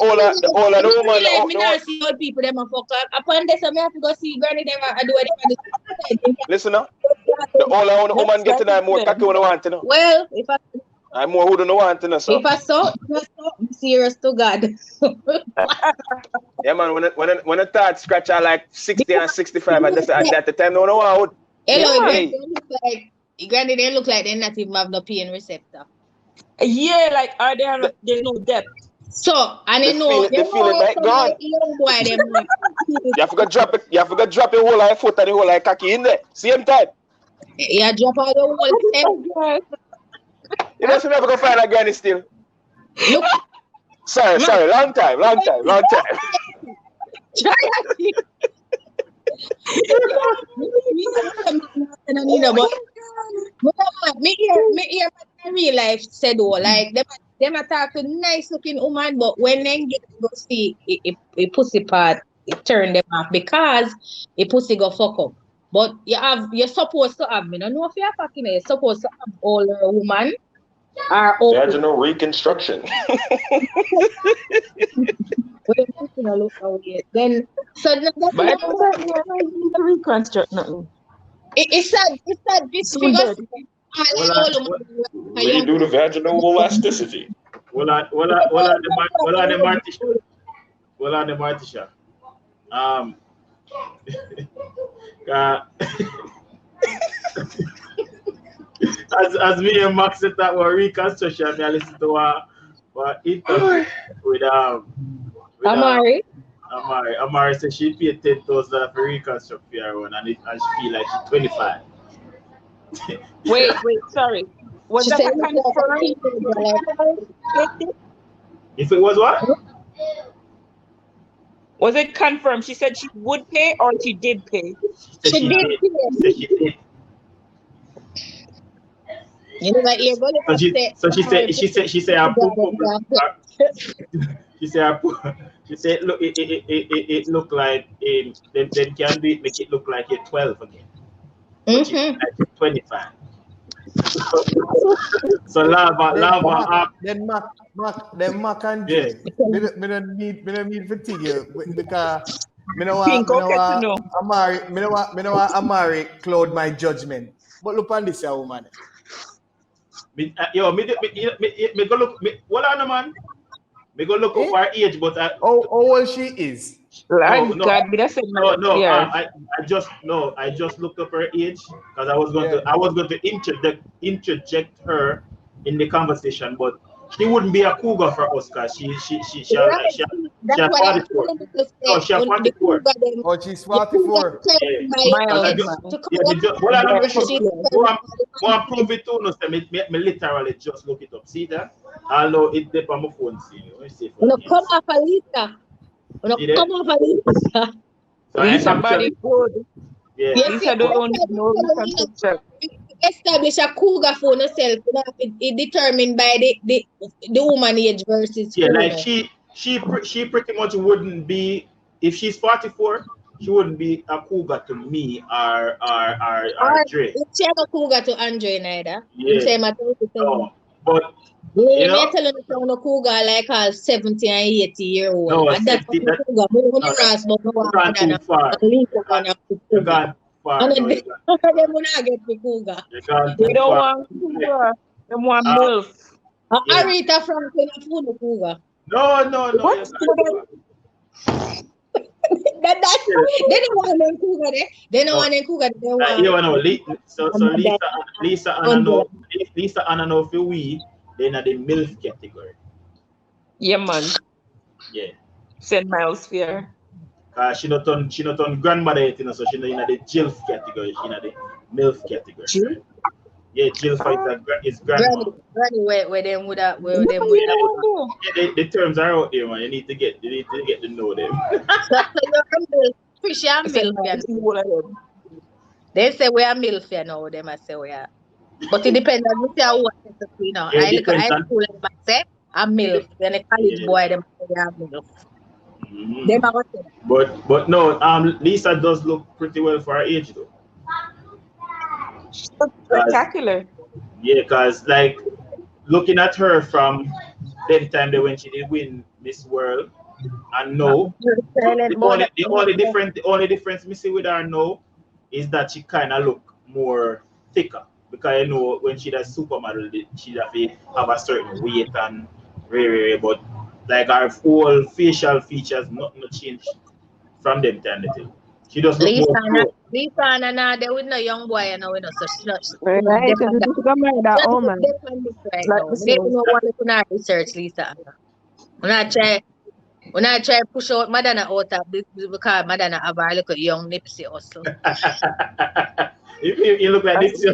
me not see old people them a fuck up. Upon this, I have to go see granny them and do what they do. Listen now. The older woman getting that more cocky when I want to know. Well, if I'm more who don't want to know. So. If I saw, I'm serious to God. Yeah, man. When the thought scratch out like 60 and 65, I just at the time no one want. Hello, granny, they look like they not even have no pain receptor. Yeah, like are they no depth. So and they know they feel it like gone. You have to drop it. You have to drop your whole like foot and the whole like cocky in there. Same time. Yeah, drop out the whole thing. You know, so never go find a granny still. Look. Sorry, long time. Me hear in real life said like them attack a nice looking woman, but when they get to go see a pussy part, it turn them off because a pussy go fuck up. But you're supposed to have, I don't know if you're fucking you're supposed to have older woman or old. Vaginal reconstruction. Then so that's reconstruct nothing. It's that disfigure. We do the vaginal elasticity. Well on the Martisha. As me and Max said that were reconstruction, I listen to what interview with Amari. Amari said she paid $10,000 for reconstruct for her one, and she feel like she's 25. Wait, sorry. Was that confirmed? If it was what? Was it confirmed? She said she would pay or she did pay? She did. You know that you're going to she said look it look like then can do it, make it look like you're 12 again. Like 25. So lava then Mac and Jay. Me don't need fatigue you because me know Amari cloud my judgment. But look on this woman. Me go look what on man? Me go look up her age, but how old she is. I just looked up her age because I was going to interject her in the conversation, but she wouldn't be a cougar for us because she 44. No, she 44. Oh, she's 44. Want prove it to no say me literally just look it up. See that? Although it dep on my phone. See. No, come off a liter. Come off a liter. So somebody good. Yeah. Lisa don't know establish a cougar for herself. It determined by the woman age versus. Yeah, like she pretty much wouldn't be, if she's 44, she wouldn't be a cougar to me or Dre. She ain't a cougar to Andre neither. Yeah. But you know, telling me a cougar like a 70 and 80-year-old. No, and that's too far. You gone far. They don't want cougar. They don't want cougar. They want MILF. Yeah. Arita from Food Cougar. No. What? Yes, They don't want them Cougar there. They don't want them Cougar. They want. you know, so Lisa Anna know for we, then at the MILF category. Yeah, man. Yeah. St. Miles Fair. She not on grandmother yet, you know, so she not in the JILF category, she in the MILF category. Right? Yeah, JILF is grandma. Granny, where them would have, Yeah, The terms are out there, man. You need to get to know them. So you're a fish and milk. They say we are milk, you know, them I say we are. But it depends on who you know. Yeah, I look at school and say I'm milk. Then a college boy, them say they are milk. Them are say that. But no, Lisa does look pretty well for her age though. Spectacular. Yeah, cause like looking at her from that time when she did win Miss World, and no, the only difference me see with her now is that she kind of look more thicker, because you know when she does supermodel, she have a certain weight and rare, but like her whole facial features nothing change from them time to time. She does look more. Lisa and they with no young boy, you know, so she's not. Right, because come like that, oh man. Right now. They don't know what to not research Lisa. When I try push out Madonna out of this because Madonna have a little young nipsy also. You look like this.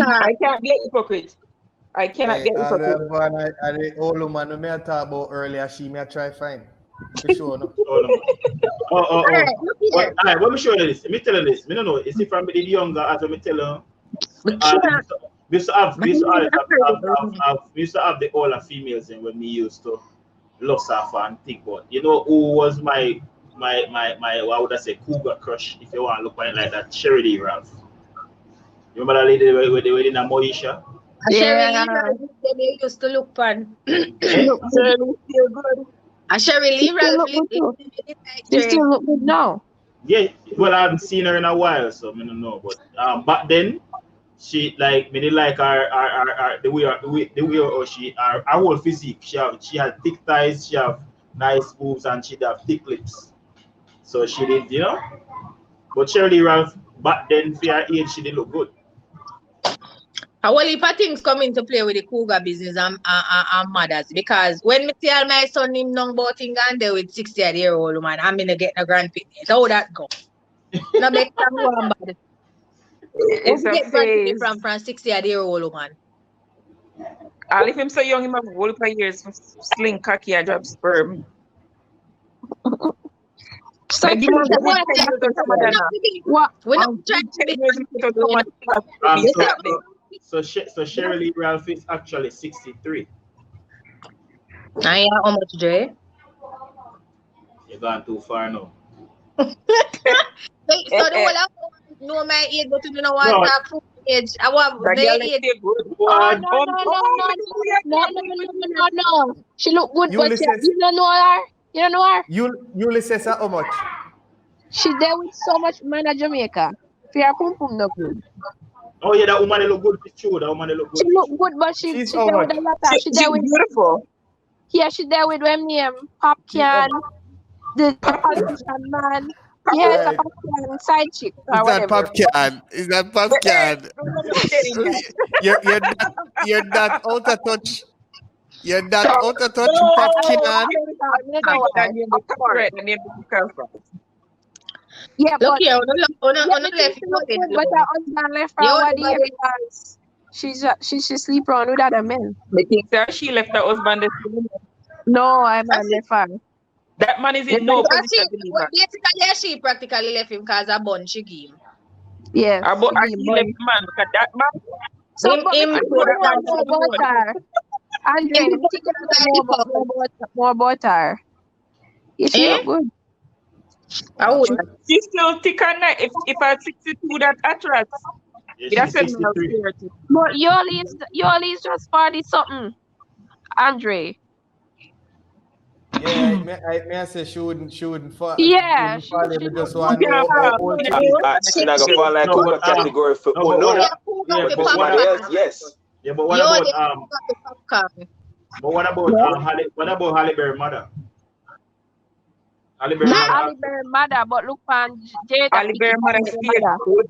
I can't get hypocrite. I cannot get hypocrite. And the old woman who I talked about earlier, she may try find. For sure, no. All right, let me show you this. Let me tell you this. I don't know. Is it from the younger as I tell you? We used to have the older females and when we used to lost off and think about. You know who was my what would I say cougar crush, if you want to look at it like that? Sherry Lee Ralph. You remember that lady with the wedding in Moesha? Sherry Lee Ralph, they used to look fun. Sherry Lee Ralph, they still look good now. Yeah, well, I haven't seen her in a while, so I don't know. But back then, she like me like her the way her whole physique. She had thick thighs, she have nice boobs, and she have thick lips. So she did, you know. But Shirley Ralph back then, for her age, she did look good. Well, if things come into play with the cougar business and mothers, because when me tell my son him know about him and there with 60-year-old woman, I'm gonna get a grandparent. How that go? No make them go about it. It's a phase. From 60-year-old woman. I'll if him so young, him have whole 5 years for sling cocky and drop sperm. So what? We're not trying to be. So Shirley Ralph is actually 63. Yeah, how much, Dre? You're gone too far now. So the whole of know my age, but you know what? No. Age. I want their age. No. She look good, but you don't know her. You don't know her. You listen to how much? She there with so much man in Jamaica. Fear pum pum no good. Oh yeah, that woman look good. It's true. That woman look good. She look good, but she's there with a lot of. She's there with beautiful. Yeah, she there with them name Popcan, the politician man. Yeah, it's a Popcan side chick. Is that Popcan? Is that Popcan? You're not out of touch. You're not out of touch, Popcan. Yeah, look but here, on the left, but her husband left her over there because she sleep around with other men. I think that she left her husband. No, I'm not left her. That man is in no position. Basically, she practically left him because a bun she gave him. Yeah, about he left man because that man. So him about her. Andre, more about her. Yeah, she look good. I would. She's still thick and nice. If I 62 that attracts. Yeah, that's a but you only is just 40 something, Andre. Yeah, I say she wouldn't fall. Yeah, She wouldn't fall. she But just would. want to know how old she is. She's not gonna fall like No, Cougar but, category for no, but no. Yeah, But popcorn. somebody else, yes. Yeah, but what Yo, about they got the popcorn. but what about Halle Berry mother? Halle Berry Not mother. Ali Berry mother, but look on Jada. Ali Bear mother Pinkett still good.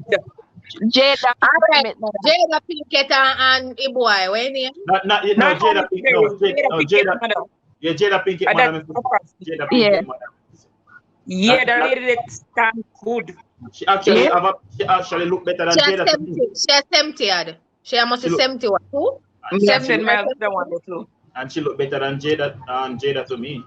Jada Alright, Pinkett mother. Jada Pinkett and Iboy, when you? Not Not Jada Ali Pinkett. Berry, No, Pinkett Jada. mother. Yeah, Jada Pinkett And mother. that's Jada Yeah. Pinkett mother. yeah, the lady that stand good. She actually look better than She has Jada to me. 70. She has 70. She must be She look- 71. Who? Yeah, 70. send my other one too. And she look better than Jada to me.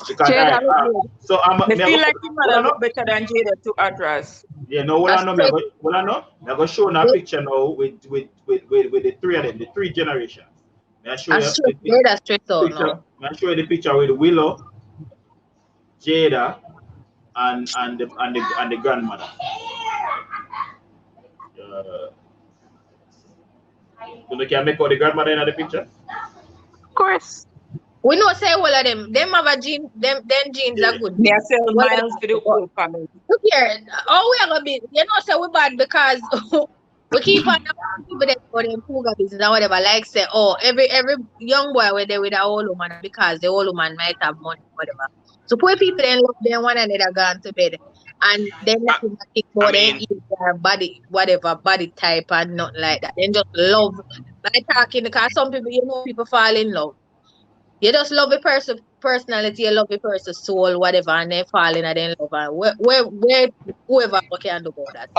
Because Jada look good. so I'm I feel like your mother look better than Jada to address. yeah, no, what I know, That's what I know, I'm gonna show you a picture now with the three of them, the three generations. May I show you That's the true. Jada straight out picture? now. May I show you the picture with Willow, Jada, and the grandmother. You can make out the grandmother in the picture. Of course. We know say all of them. Them have a gene. Them genes are good. They sell miles to the whole family. Look here. Oh, we are gonna be. You know, say we bad because we keep on people that for them cougar business and whatever. Like say, oh, every young boy where they with a old woman because the old woman might have money, whatever. So poor people then love them one another gone to bed. And then let them think about their body, whatever body type and not like that. Then just love by talking because some people, you know, people fall in love. You just love a person personality, you love a person's soul, whatever, and they fall in and then love. And where whoever can do about that.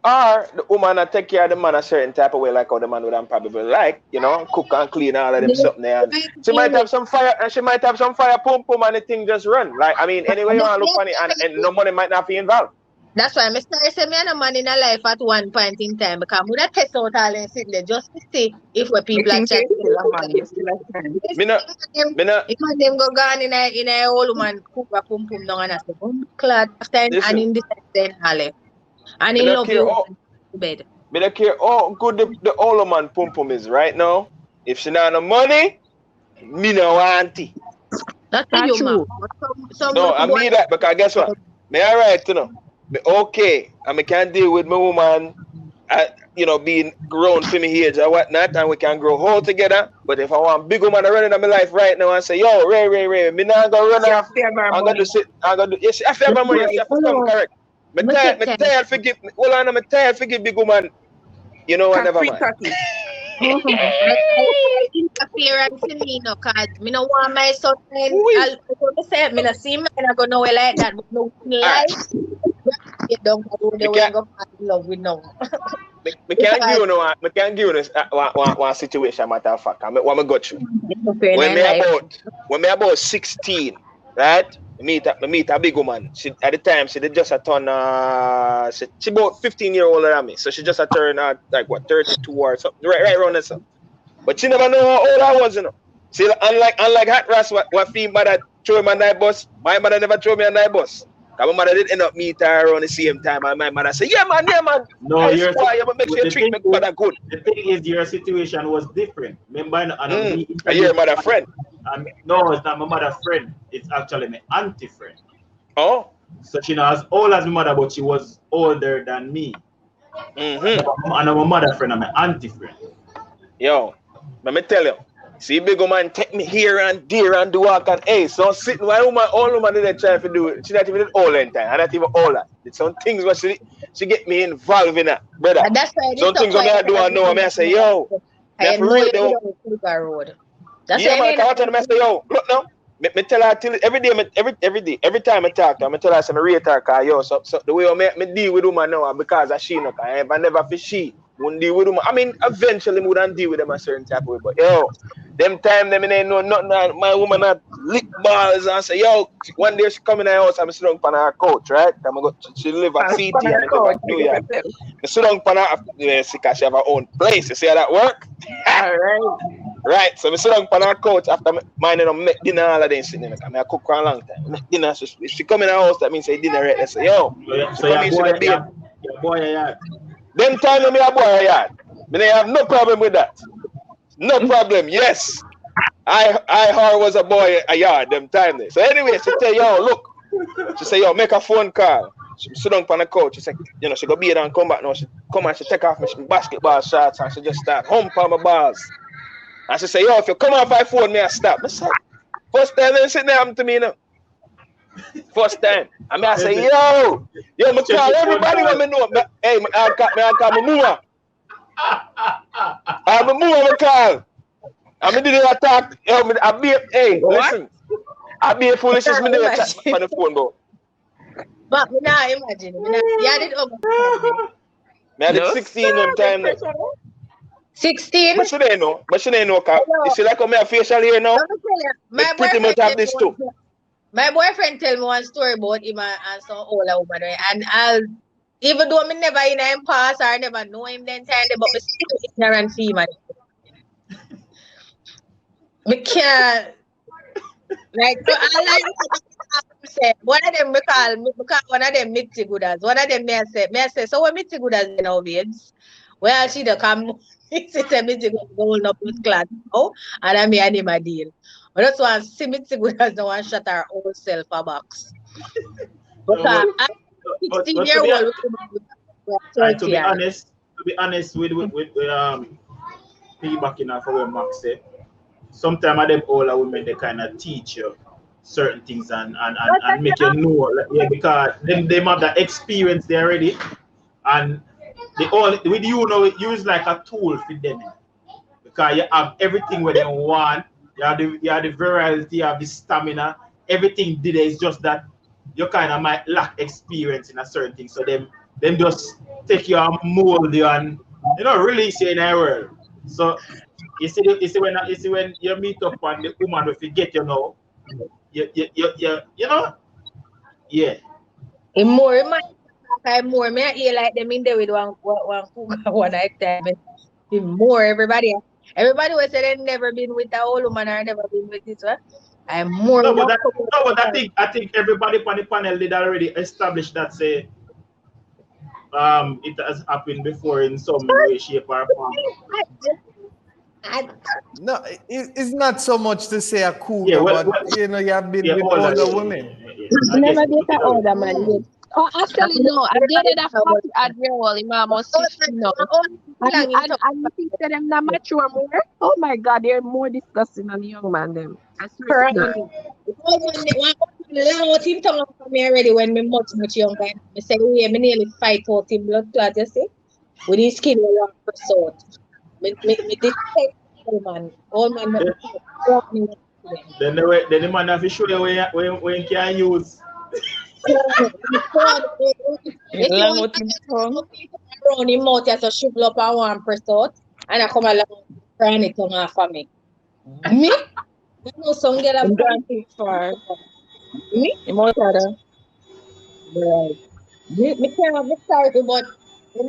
Or the woman that take care of the man a certain type of way, like how the man would probably like, you know, cook and clean all of them something there. And she might have some fire and she might have some fire pum and the thing just run. Like I mean, anyway you want to look funny and no money might not be involved. That's why I say me and a man in a life at one point in time because we not test out all and sit there just to see if we people are chatting. If them go gone in a old man cook a pum down and I say, clad after and in this then Ale. And in love you to bed. Me don't care how good the old man pum is right now. If she not no money, me no want it. That's you, man. No, I mean that because guess what? Me alright, you know. Me okay, and me can deal with my woman, you know, being grown for me age or whatnot, and we can grow whole together. But if I want big woman running in my life right now and say, yo, Ray, me not gonna run off. I'm gonna sit. I'm gonna do. Yes, I feel my money. Yes, I feel correct. Me tired. Forgive me. Hold on, I'm tired. Forgive big woman. You know what? Never mind. Interference in me, no, cause me no want my son. I say me no see me I go nowhere like that. But no life. You don't go the way go fall in love with no. Me can't give you no. Me can't give you one situation. Matter of fact, what me got you. When me about 16, right? Me meet a big woman. She at the time she did just a turn. She about 15 years older than me, so she just a turn like what 32 or something, right around that. But she never know how old I was, you know. See, unlike Hot Ross, what female mother threw me on night bus, my mother never threw me on night bus. Cause my mother did end up meet her around the same time, and my mother said, "Yeah, man." No, you make sure you treat me mother good. The thing is, your situation was different. Remember, your mother friend. No, it's not my mother friend. It's actually my auntie friend. Oh. So she not as old as my mother, but she was older than me. And I'm my mother friend and my auntie friend. Yo, let me tell you. See, big woman take me here and there and do walk and hey, so sitting while all woman did try to do it. She not even all in time. I not even all that. It's some things where she get me involved in that, brother. That's why some things when I do I know. I say, yo, I know you don't road. That's yeah, man, I tell them, I say, yo, look now. Me tell her till every day, every time I talk to her, I tell her I rate her car, yo, so the way I deal with woman now because of she not I never for she. Wouldn't deal with them. I mean, eventually we wouldn't deal with them a certain type of way. But yo, them time them ain't know nothing. My woman had lick balls and say, yo, one day she come in the house and I sit down on her couch, right? She live at CT and I live at New York. I sit down on her because she have her own place. You see how that work? All right. So I sit down on her couch after minding on make dinner all of them sitting there. I cook for a long time. Make dinner. So if she come in the house, that means say dinner right. I say, yo, so your boy, yeah. Them time me a boy yard. Me have no problem with that. No problem. Yes. her was a boy a yard them time there. So anyway, she tell yo, look. She say, yo, make a phone call. She sit down on the couch. She say, you know, she go be there and come back now. She come and she take off my basketball shorts and she just start hump on my balls. And she say, yo, if you come off my phone, me I stop. I say, first time they sit there happen to me now. First time. And I say, yo, me call everybody when me know. Hey, I call my mama. My mama me call. And me didn't attack. Yo, hey, listen. I be a foolishness me never chat on the phone, bro. But me now imagine. Yeah, did over. Me had 16 them time. 16? But she didn't know. You see like how me a facial hair now? My pretty much have this too. My boyfriend tell me one story about him and some older woman, right? And even though me never in him past or I never know him then time, but me still ignorant female. Me can't. Like, so I like say, one of them because one of them Mitzi Gooders. One of them may say, so what Mitzi Gooders you know, babes? Well, she don't come, she said Mitzi Gooders going up with class now, and I made him a deal. But that's why I see Mitzi Gooders no one shut her own self a box. Because I'm 16-year-old. To be honest with piggybacking off of what Max said. Sometimes of them older women they kind of teach you certain things and make you know, like, yeah, because they have that experience there already, and they all with you know use like a tool for them because you have everything where they want. You have the variety, you have the stamina. Everything did is just that you kind of might lack experience in a certain thing, so them just take you and mold you and release you in a world. So. You see when you meet up on the woman if you get you know, you know, yeah. More me I hear like them in there with one cougar one night time. More everybody will say they never been with a old woman or never been with this one. I'm more. No, but I think everybody on the panel did already establish that say it has happened before in some way, shape or form. No, it's not so much to say a cougar, but you have been with older women. Never date an older man yet. Oh, actually, no. I dated a fucking Adriel in almost 15 now. And you think that them not mature more? Oh my God, they're more disgusting than the young man them. I swear to God. One him tongue from me already when me much younger. I say, me nearly fight out him blood clot, you see? With his skin one percent. Me man. Then the man have to show you when you can use. Around him mouth as a shrivel up and one percent, and I come along crying it tongue off of me. Me? I know some girl have gone too far. Me? Right. Me can't be sorry, but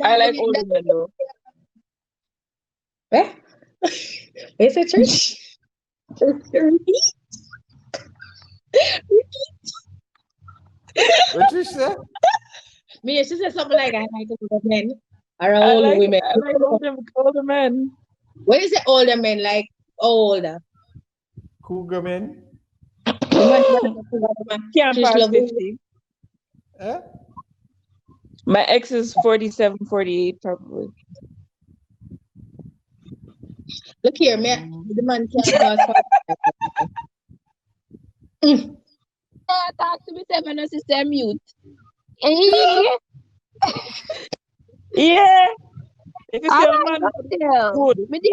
I like older men though. Eh? Is it church? What you say? Me, she said something like I like older men or older women. I like older men. When you say older men, like older? Cougar men? Can't pass 50. Eh? My ex is 47, 48 probably. Look here, man. The man can't pass. Talk to me, seven or sister mute. Yeah. If you see a man, good. Me did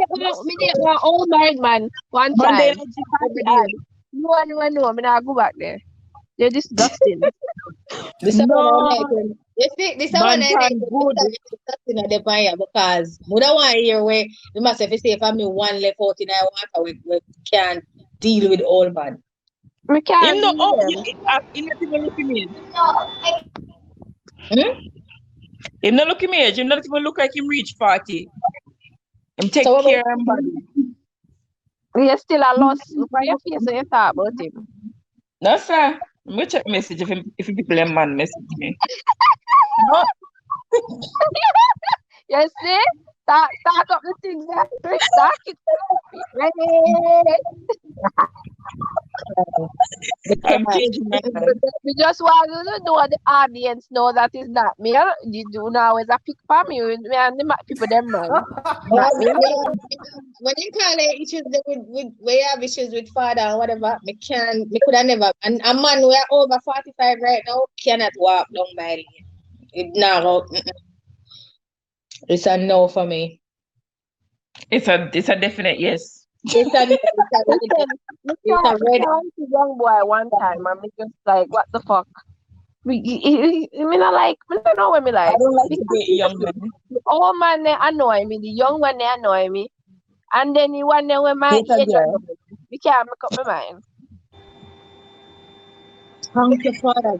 one old married man one time. No, I'm not go back there. They're disgusting. This one I like because we don't want to hear where you must have to say if I'm one left out in our water, we can't deal with old man. We can't. You not even look at me. Him not look at me. Him not even look like him reach 40. Him take care of him body. We are still a loss. Why you feel so you talk about him? No, sir. I'm going to check message if people a man message me. No. You see? Talk up the things that talk it. I'm changing my mind. We just want to know the audience know that is not me. You do now always a pick for me. Me and the people them man. Not me. When you call it issues with where you have issues with father or whatever, me could have never. And a man we are over 45 right now cannot walk down by lane. It now it's a no for me. It's a definite yes. It's a red. Young boy one time and me just like what the fuck. Me not like me don't know what me like. I don't like to date young men. The old man they annoy me, the young one they annoy me. And then the one they when my age annoy me. We can't make up my mind. Thank you, father.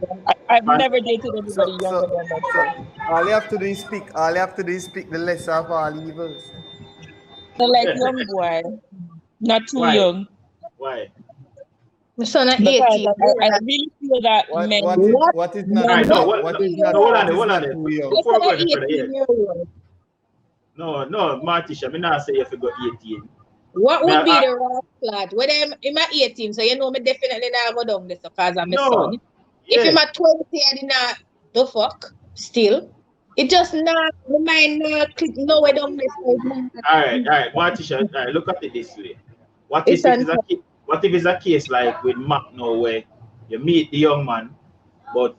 I've never dated anybody younger than myself. All you have to do is speak. All you have to do is speak the lesser of all evils. I like young boy, not too Why? young. Why? My son at Because 18. I really feel that men. What is not? Alright, no, what is not? hold on, what is hold on. not too young? Before we go any further, 18-year-old. No, Martisha, me not say if you got 18. What would Now, be the right flat? When I'm at 18, so you know me definitely not go down this because I'm a son. If I'm at 20, I did not the fuck still. It just not my mind not click nowhere down this. Alright, Martisha, look at it this way. What if it's a case like with Mac now where you meet the young man, but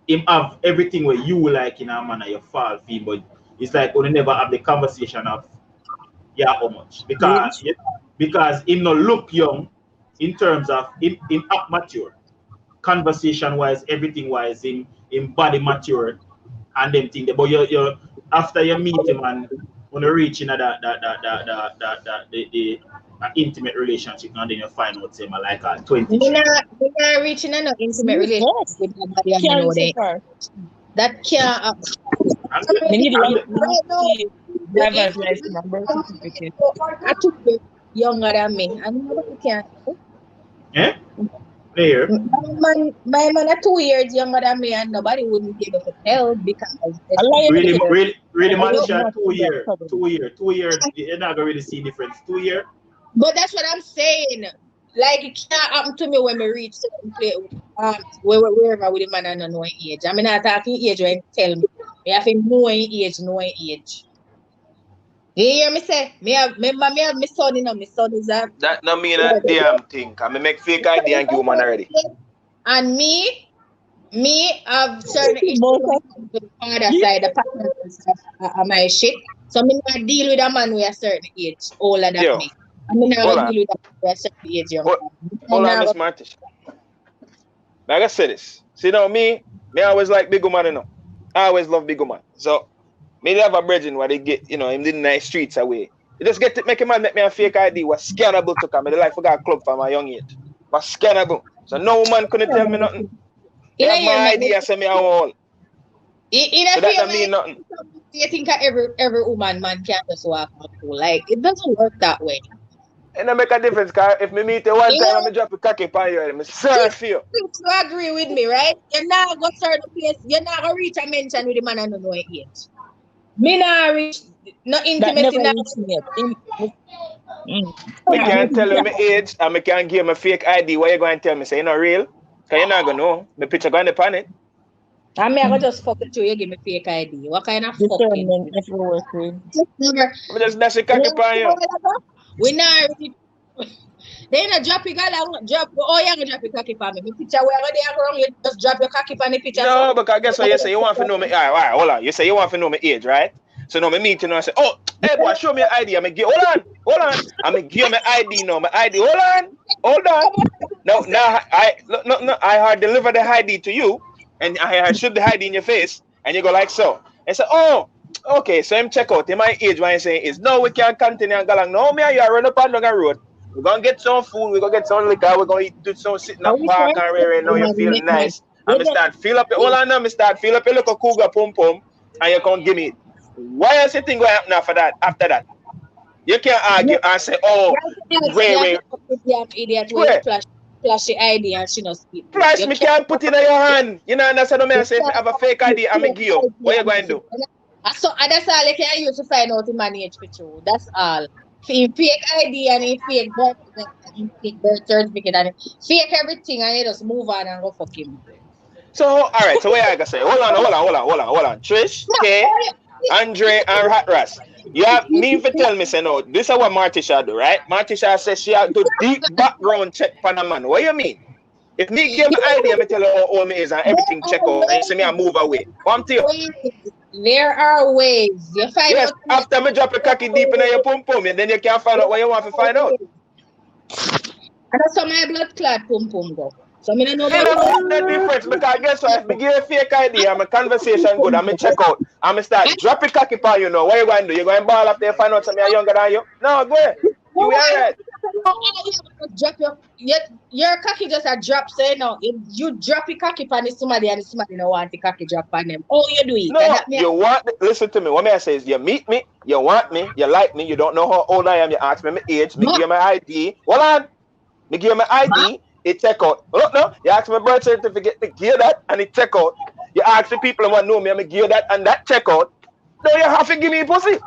him have everything where you like in a manner you fall for, but it's like we never have the conversation of how much because him no look young in terms of him act mature, conversation wise, everything wise, him body mature and them thing. But you after you meet him and when you reach in the intimate relationship, and then you find out him like a 20. We're not reaching an intimate relationship with nobody and you know that can't. We need right now, driver's license and birth certificate. I took you younger than me, and nobody can. Yeah? There. My man are 2 years younger than me, and nobody wouldn't be able to tell because really much 2 years. 2 years. 2 years. You're not gonna really see difference. 2 years. But that's what I'm saying. Like it can't happen to me when we reach certain place, wherever with the man and know age. I mean, not talking age when you tell me. I have to know age. You hear me say? Me have my son, you know, my son is a... That no mean a damn thing. I make fake ID and give woman already. And me have certain issues with the father side, the partners of my shit. So me not deal with a man with a certain age older than me. I mean, I deal with a man with a certain age younger. Hold on, Miss Martish. Like I said this. See now me always like big woman, you know. I always love big woman. So me have a brethren where they get, you know, him in the streets away. You just get to make a man make me a fake ID was scannable to come. I like forgot a club for my young age. Was scannable. So no woman couldn't tell me nothing. They have my ID and say me a wall. So that don't mean nothing. You think every woman man can just walk out cool. Like it doesn't work that way. It don't make a difference, because if me meet you one time, I drop a cocky pan you, I'm sorry for you. You agree with me, right? You're not going to certain place, you're not going to reach a mention with the man and no age. Me not reach, no intimacy. I can't tell you my age, and I can't give my fake ID. What you going to tell me? Say you're not real? Because you're not going to know. My picture going to pan it. I mean, I go just fuck with you, you give me fake ID. What kind of fucking? Just dash a cocky pan you. We not they not drop your drop. Oh, you're gonna drop your cocky for me. My picture where they are wrong, you just drop your cocky for the picture. No, because guess what you say? You want to know me. All right, hold on. You say you want to know my age, right? So now me meet you now and say, oh, hey boy, show me your ID. I'm gonna give. Hold on. I'm gonna give you my ID now. My ID. Hold on. No, I hard deliver the ID to you, and I shoot the ID in your face, and you go like so. And say, oh. Okay, so him check out. In my age, what I'm saying is, no, we can't continue and go along. No, me and you are run up and down the road. We're going to get some food. We're going to get some liquor. We're going to do some sitting up park and right now you feel nice. And me start fill up your, hold on now, me start fill up your little cougar pum pum and you can't give me it. Why is the thing going to happen after that? You can't argue and say, oh, wait. Flash the ID and she not speak. Flash, me can't put it in your hand. You know, that's what I say. If I have a fake ID, I'm going to give you. What are you going to do? So that's all I can use to find out the man age for you. That's all. fake ID and he fake birth certificate and fake everything and you just move on and go fuck him. So, all right. So, what I gotta say? Hold on. Trish, K, Andre, and Ras. You have me for tell me, say no. This is what Martisha do, right? Martisha says she have to deep background check for a man. What you mean? If me give me idea, me tell her how old me is and everything check out, and you see me I move away. Come to you. There are ways. You find yes, out after me drop a cocky deep in your pum pum, and then you can't find out what you want to find out. And that's how my blood clot pum pum go. So I don't know the difference because guess what? If me give a fake idea, my conversation good, and me check out, and me start drop a cocky on you know. What you going to do? You going to ball up there find out something younger than you? No, go ahead. You alright. Drop your cocky just a drop, say no. You drop your cocky on somebody and somebody don't want the cocky drop on them. Oh, you do it. No, you want listen to me. What may I say is you meet me, you want me, you like me, you don't know how old I am, you ask me my age, me give you my ID. Hold on. Me give you my ID, it check out. Look no, you ask me my birth certificate, me give that and it check out. You ask the people who want to know me, I give that and that check out. No, you have to give me pussy.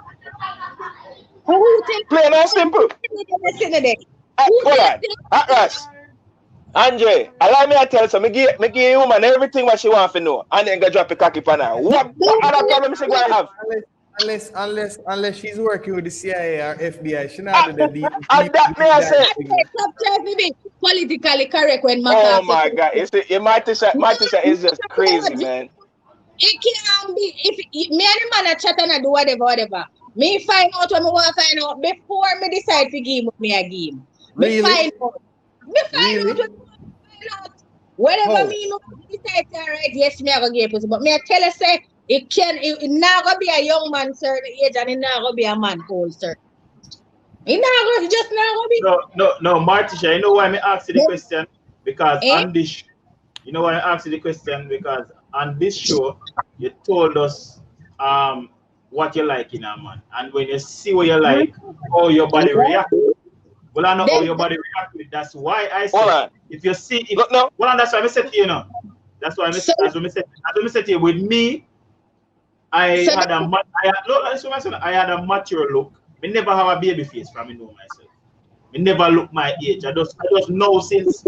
Plain and simple. Hold on. Atlas. Andre, allow me to tell you, me give a woman everything what she want to know, and then go drop a cocky pan her. What other problem she gonna have? Unless she's working with the CIA or FBI, she not do the deep. That may I say. Stop trying to be politically correct when oh my God, Martisha is just crazy, man. It can't be if me and the man are chatting and do whatever. Me find out what I want to find out before me decide to give me a game. Me find out. Whatever me no decide to right, yes, me I go give pussy. But me I tell you say it not gonna be a young man certain age and it not gonna be a man old certain. It just not gonna be. No, Martisha, you know why I asked you the question? Because on this, you know why I asked you the question? Because on this show, you told us what you like in a man, and when you see what you like, how your body reacts. Well, I know how your body reacts. That's why I said if you see, well, that's why I said to you know. That's why I said to you. With me, I had a mature look. I never have a baby face from me know myself. I never look my age. I just know since.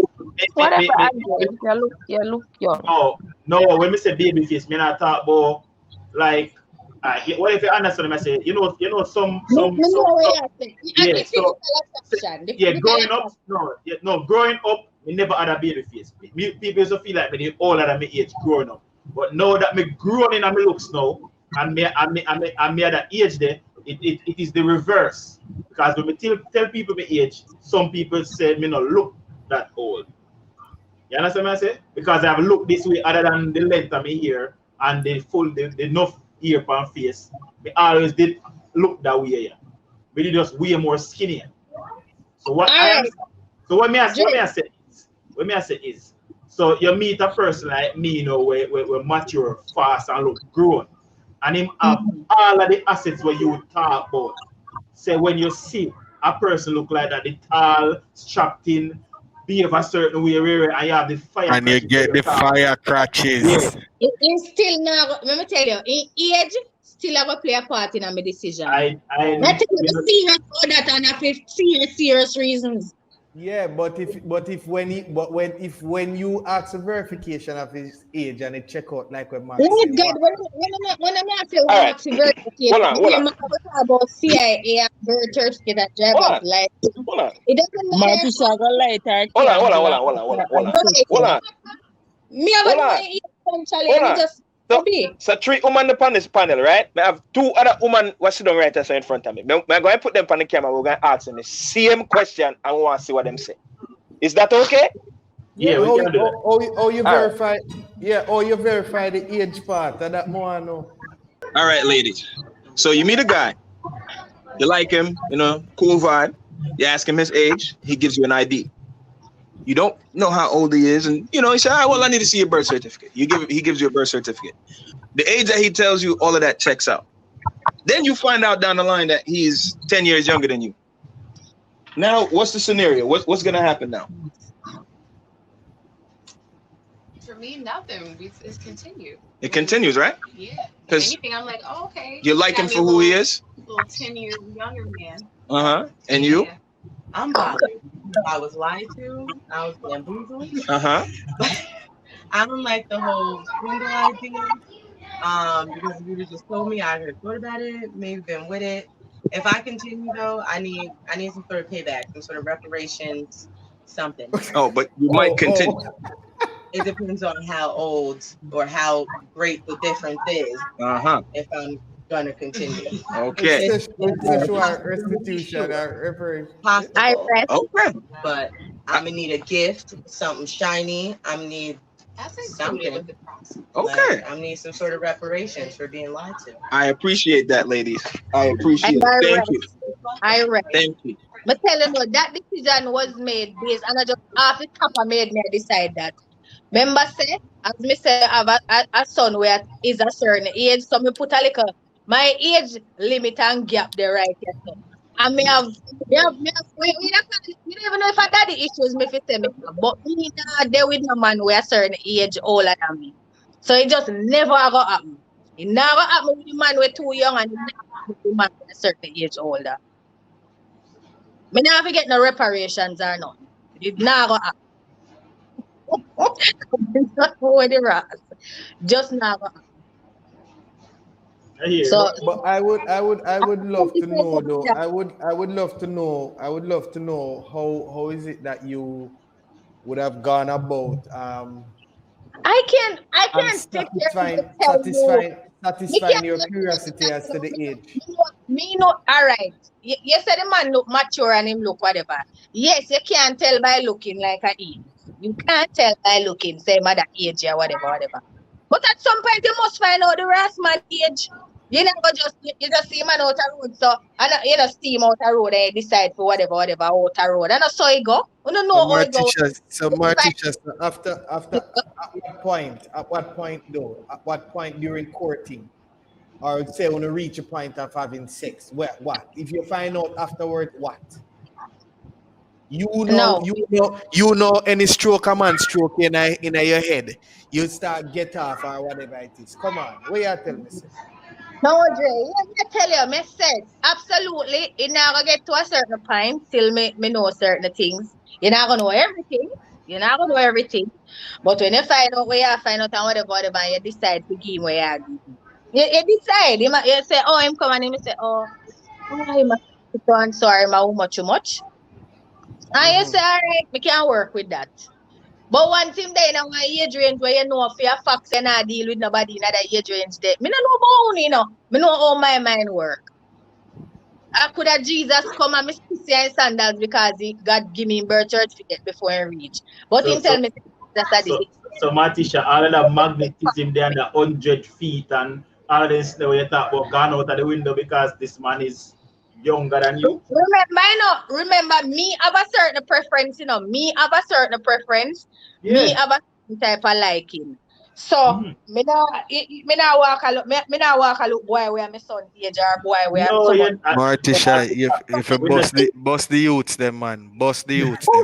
Whatever you look young. No. When we say baby face, me not talk about like. What if you understand? I say, you know, some. Growing up, we never had a baby face. People used to feel like me older than my age growing up, but now that me grown in my looks now, and me at that age there, it is the reverse. Because when we tell people my age, some people say me not look that old. You understand what I say? Because I have looked this way other than the length of my hair and the enough ear pan face. Me always did look that way, yeah. But it just way more skinny. So what I say is, so you meet a person like me, you know, we're mature, fast, and look grown, and him have all of the assets where you would talk about. Say when you see a person look like that, the tall, strapped in, behave a certain way, and you have the fire. And you get the fire crutches. Yeah. It's still not. Let me tell you, in age, still have a play a part in my decision. I not to see that and have serious reasons. Yeah, but when you ask a verification of his age and it check out like when Mark when I'm asking verification, I'm about CIA and birth certificate and driver's license. It doesn't matter. Hold on. Me have a just so 3 women on this panel, right? I have 2 other women who sit down right there in front of me. I'm going to put them on the camera. We're going to ask them the same question and we want to see what them say. Is that okay? Yeah, we can do that. Oh, you verify. Yeah, you verify the age part. That more I know. All right, ladies. So you meet a guy. You like him, you know, cool vibe. You ask him his age. He gives you an ID. You don't know how old he is, and you know he said, well, I need to see your birth certificate. He gives you a birth certificate. The age that he tells you, all of that checks out. Then you find out down the line that he's 10 years younger than you. Now, what's the scenario? What's gonna happen now? For me, nothing. It's continued. It continues, right? Yeah. If anything, I'm like, oh, okay. You like him for who he is? Little 10 years younger man. And you? Yeah. I'm bothered. I was lied to. I was bamboozled. I don't like the whole swindle idea. Because if you would just told me, I could have thought about it, maybe been with it. If I continue though, I need some sort of payback, some sort of reparations, something. Oh, but you might continue. It depends on how old or how great the difference is. If I'm gonna continue. Okay. Restitution or reparation. Possible. Okay. But I'm gonna need a gift, something shiny. I'm gonna need something. Okay. Like, I need some sort of reparations for being lied to. I appreciate that, ladies. I appreciate it. Thank you. Thank you. But tell you that decision was made based, and I just half the top I made me decide that. Remember, say, as me say, I have a son where is a certain age, so me put a little my age limit and gap there right here. So. And we don't even know if I daddy issues me for say me, but me not there with no man where a certain age older than me. So it just never go happen. It never happen with the man who too young and it never happen with the man with a certain age older. Me never get no reparations or nothing. It never happen. Just never happen. So, but I would love to know though. I would love to know how is it that you would have gone about I can't satisfying your curiosity as to the age. Me know, all right. You said the man look mature and him look whatever. Yes, you can't tell by looking like an age. You can't tell by looking, say mother age or whatever. But at some point you must find out the rest man age. You never just see man out the road, so and you just see him out the road and decide for whatever out the road. And so he go. You don't know how he go. So my teachers, after at what point though? At what point during courting? Or say when you reach a point of having sex, what? If you find out afterward, what? You know any stroke a man stroke in your head, you start get off or whatever it is. Come on, what you tell me? No, Dre, let me tell you, me said, absolutely, it not gonna get to a certain point till me know certain things. You're not gonna know everything. But when you find out where you find out and whatever, you decide to give him where you decide. You say, oh, him come and him say, oh, I'm sorry, too much. And you say, all right, we can work with that. But one thing there in my age range where you know for your facts and I deal with nobody in that age range there. Me don't know about you know. Me know how my mind work. I could have Jesus come and me see in sandals because God give me birth certificate before I reach. But he tell me that's a day. So Matisha, all of that magnetism there and the 100 feet and all of this where you talk about gone out of the window because this man is younger than you. Remember, me have a certain preference, you know. Me have a certain preference. Yeah. Me have a certain type of liking. So me now walk a look boy where my son age or boy where Martisha, if you bust the youths them man. Bust the youths them.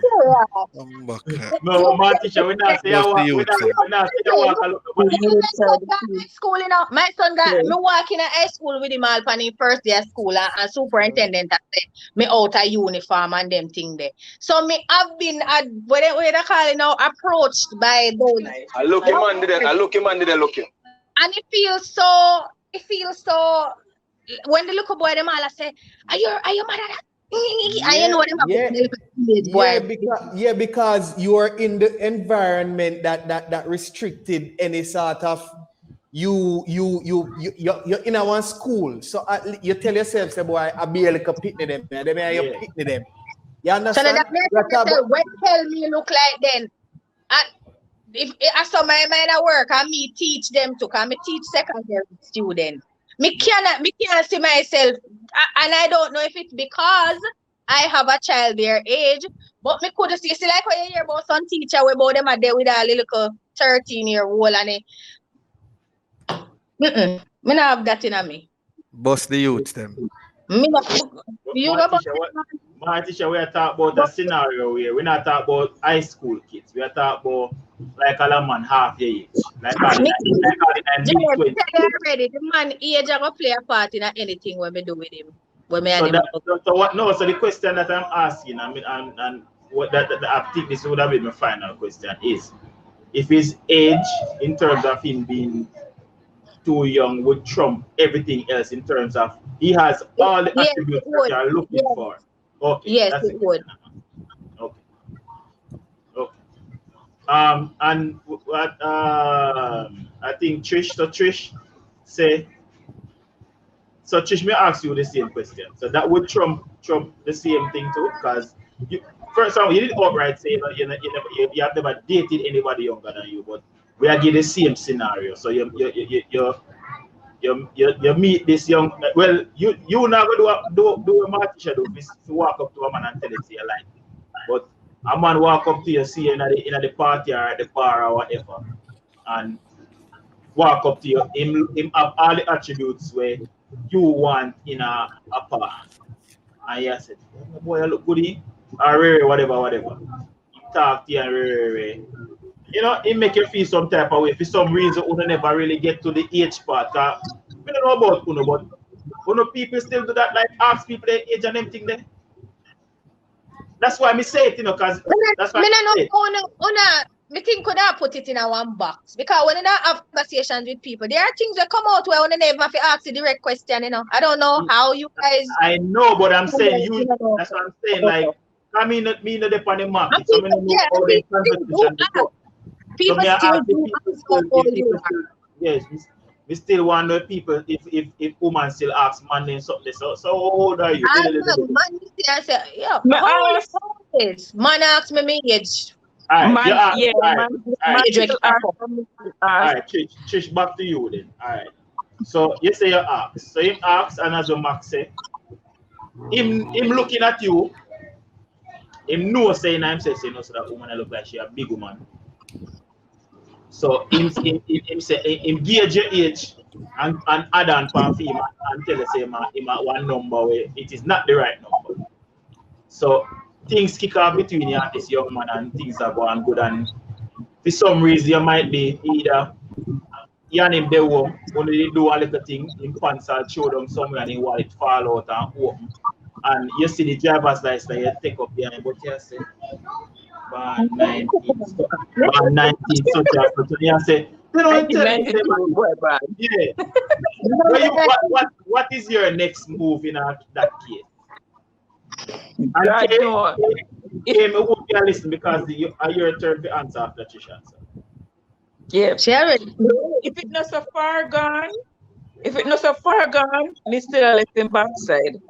No, Martisha, we not say walk a look. School, you know, my son got me walk in a high school with him all on his first day of school and superintendent said me out of uniform and them thing there. So me have been what they call it now approached by those. I look him under there. And it feels so when the little boy them all say, are you mad at that? I know them because you are in the environment that restricted any sort of you're in our school. So you tell yourself, say boy, I be a little pitney them, you pitney them. You understand? So that when tell me look like then. If I saw my mind at work and me teach them to come, me teach secondary students. Me can't see myself, and I don't know if it's because I have a child their age, but me could see like when you hear about some teacher about them are there with a little 13-year-old and me not have that in me. Bust the youths them. Me not. Martisha, we are talking about a scenario where we're not talking about high school kids. We are talking about like a man half your age. Like already, the man age I go play a part in anything when we do with him. When me So and that, so what? No. So the question that I'm asking, I mean, and what that I think this would have been my final question is, if his age in terms of him being too young would trump everything else in terms of he has all the yes, attributes it that would. you are looking Yes. for. Okay, Yes, that's it would. Okay. Okay. And what I think Trish say. So Trish, may I ask you the same question? So that would trump the same thing too, because you first of all you didn't outright say you have never dated anybody younger than you, but we are giving the same scenario. So you meet this young, well, you not gonna do a Martisha do is to walk up to a man and tell him say you like him. But a man walk up to you, see you in the party or at the bar or whatever, and walk up to you, him have all the attributes where you want in a partner. And you said, oh, boy, you look good, or whatever. He talk to you and you know, it make you feel some type of way. For some reason, you never really get to the age part. I don't know about Uno, but Uno people still do that, like ask people their age and everything there. That's why I say it, you know, because that's why me think could I put it in a one box, because when I have conversations with people, there are things that come out where when they never have to ask the direct question, you know. I don't know how you guys. I know, but I'm saying you. That's what I'm saying. Like, I mean, me not depend on the market. So I don't know how they conversation go. People So still do ask how old you are. Yes, we still want to know people if woman still ask man and something. So how old are you? I know, man, I say, yeah, how old is man ask me my age. All right, Man, yeah, man, all right, Trish, back to you then. All right. So you say you ask. So him ask, and as your Max say, him looking at you, him know saying I'm saying no, so that woman look like she a big woman. So him say him gauge your age and add on for him and tell us him one number where it is not the right number. So things kick off between you and this young man and things are going good, and for some reason you might be either you and him there home, when they do a little thing, in pants will show them somewhere and he wallet fall out and open. And you see the driver's license that you take up behind, but you say, man, 19, such a you say, they don't tell me, yeah. What is your next move in that case? I know. It won't be a listen because your turn to answer after Trisha answer. Yeah. Sharon. If it's not so far gone, me still left him backside.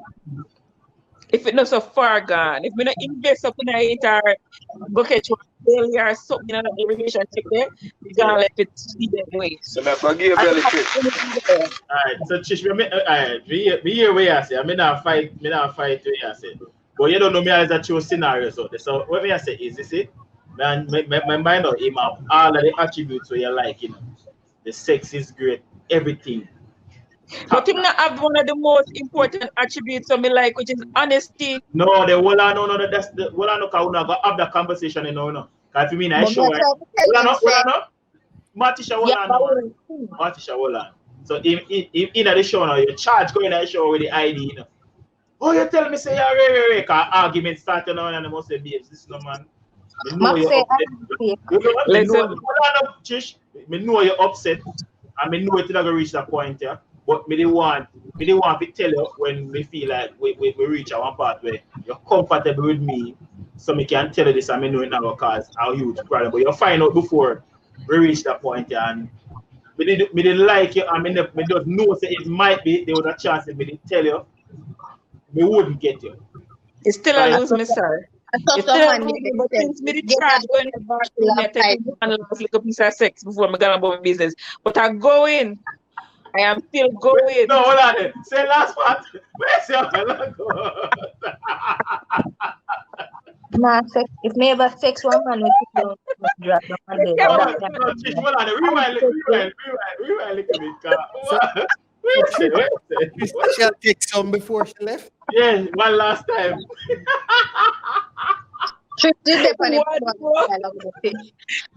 If it's not so far gone, if me not invest up in it or go catch one failure or something in the relationship there, we gonna let it see that way. So I'm going to give you a belly trick. Alright, so Trish, we hear what you say. I mean, not fight what you say. But you don't know me as a true scenario. So what I say is, you see, man, my mind of him have all of the attributes where you like, you know. The sex is great, everything. But him not have one of the most important attributes of me like, which is honesty. No, the whole no, that's the whole no, because we're not going to have that conversation, you know. Because if you mean I show it, Martisha Wolan. So in the show now, you charge going to the show with the ID, you know. Oh, you tell me say you're because argument started now and I must say, babes, this no man. I know you're upset. I know you're upset. And I know it's not gonna reach that point, yeah. But me didn't want to tell you when we feel like we reach a one part where you're comfortable with me, so me can tell you this and I know it now cause a huge problem. But you find out before we reach that point, yeah, and me didn't like you, and me just know say it might be there was a chance that me didn't tell you, me wouldn't get you. It's still a lose me, sir. It's still a lose me, but since me the charge going back to me, I take one little piece of sex before me go about my business. But I go in. I am still going. No, hold on. Say last part. Where's your Nah, sex. If me ever sex one man, we don't drop the man there. Hold on. Rewind a little bit. She'll take some before she left. Yeah, one last time. Trish did depend What, bro?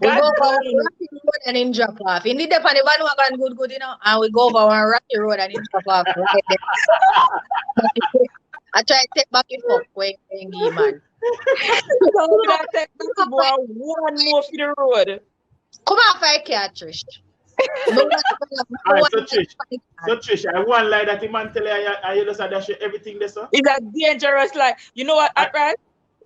we God go over damn. rocky road and then drop off. In the depend one wagon good, you know, and we go over one rocky road and then drop off right there. I try to take back your fuck when give man. So we don't take this boy one more for the road. Come on, fight cat, Trish. No one Alright, so Trish, I want lie that the man tell you, you just dash everything there, sir. It's a dangerous lie. You know what, right?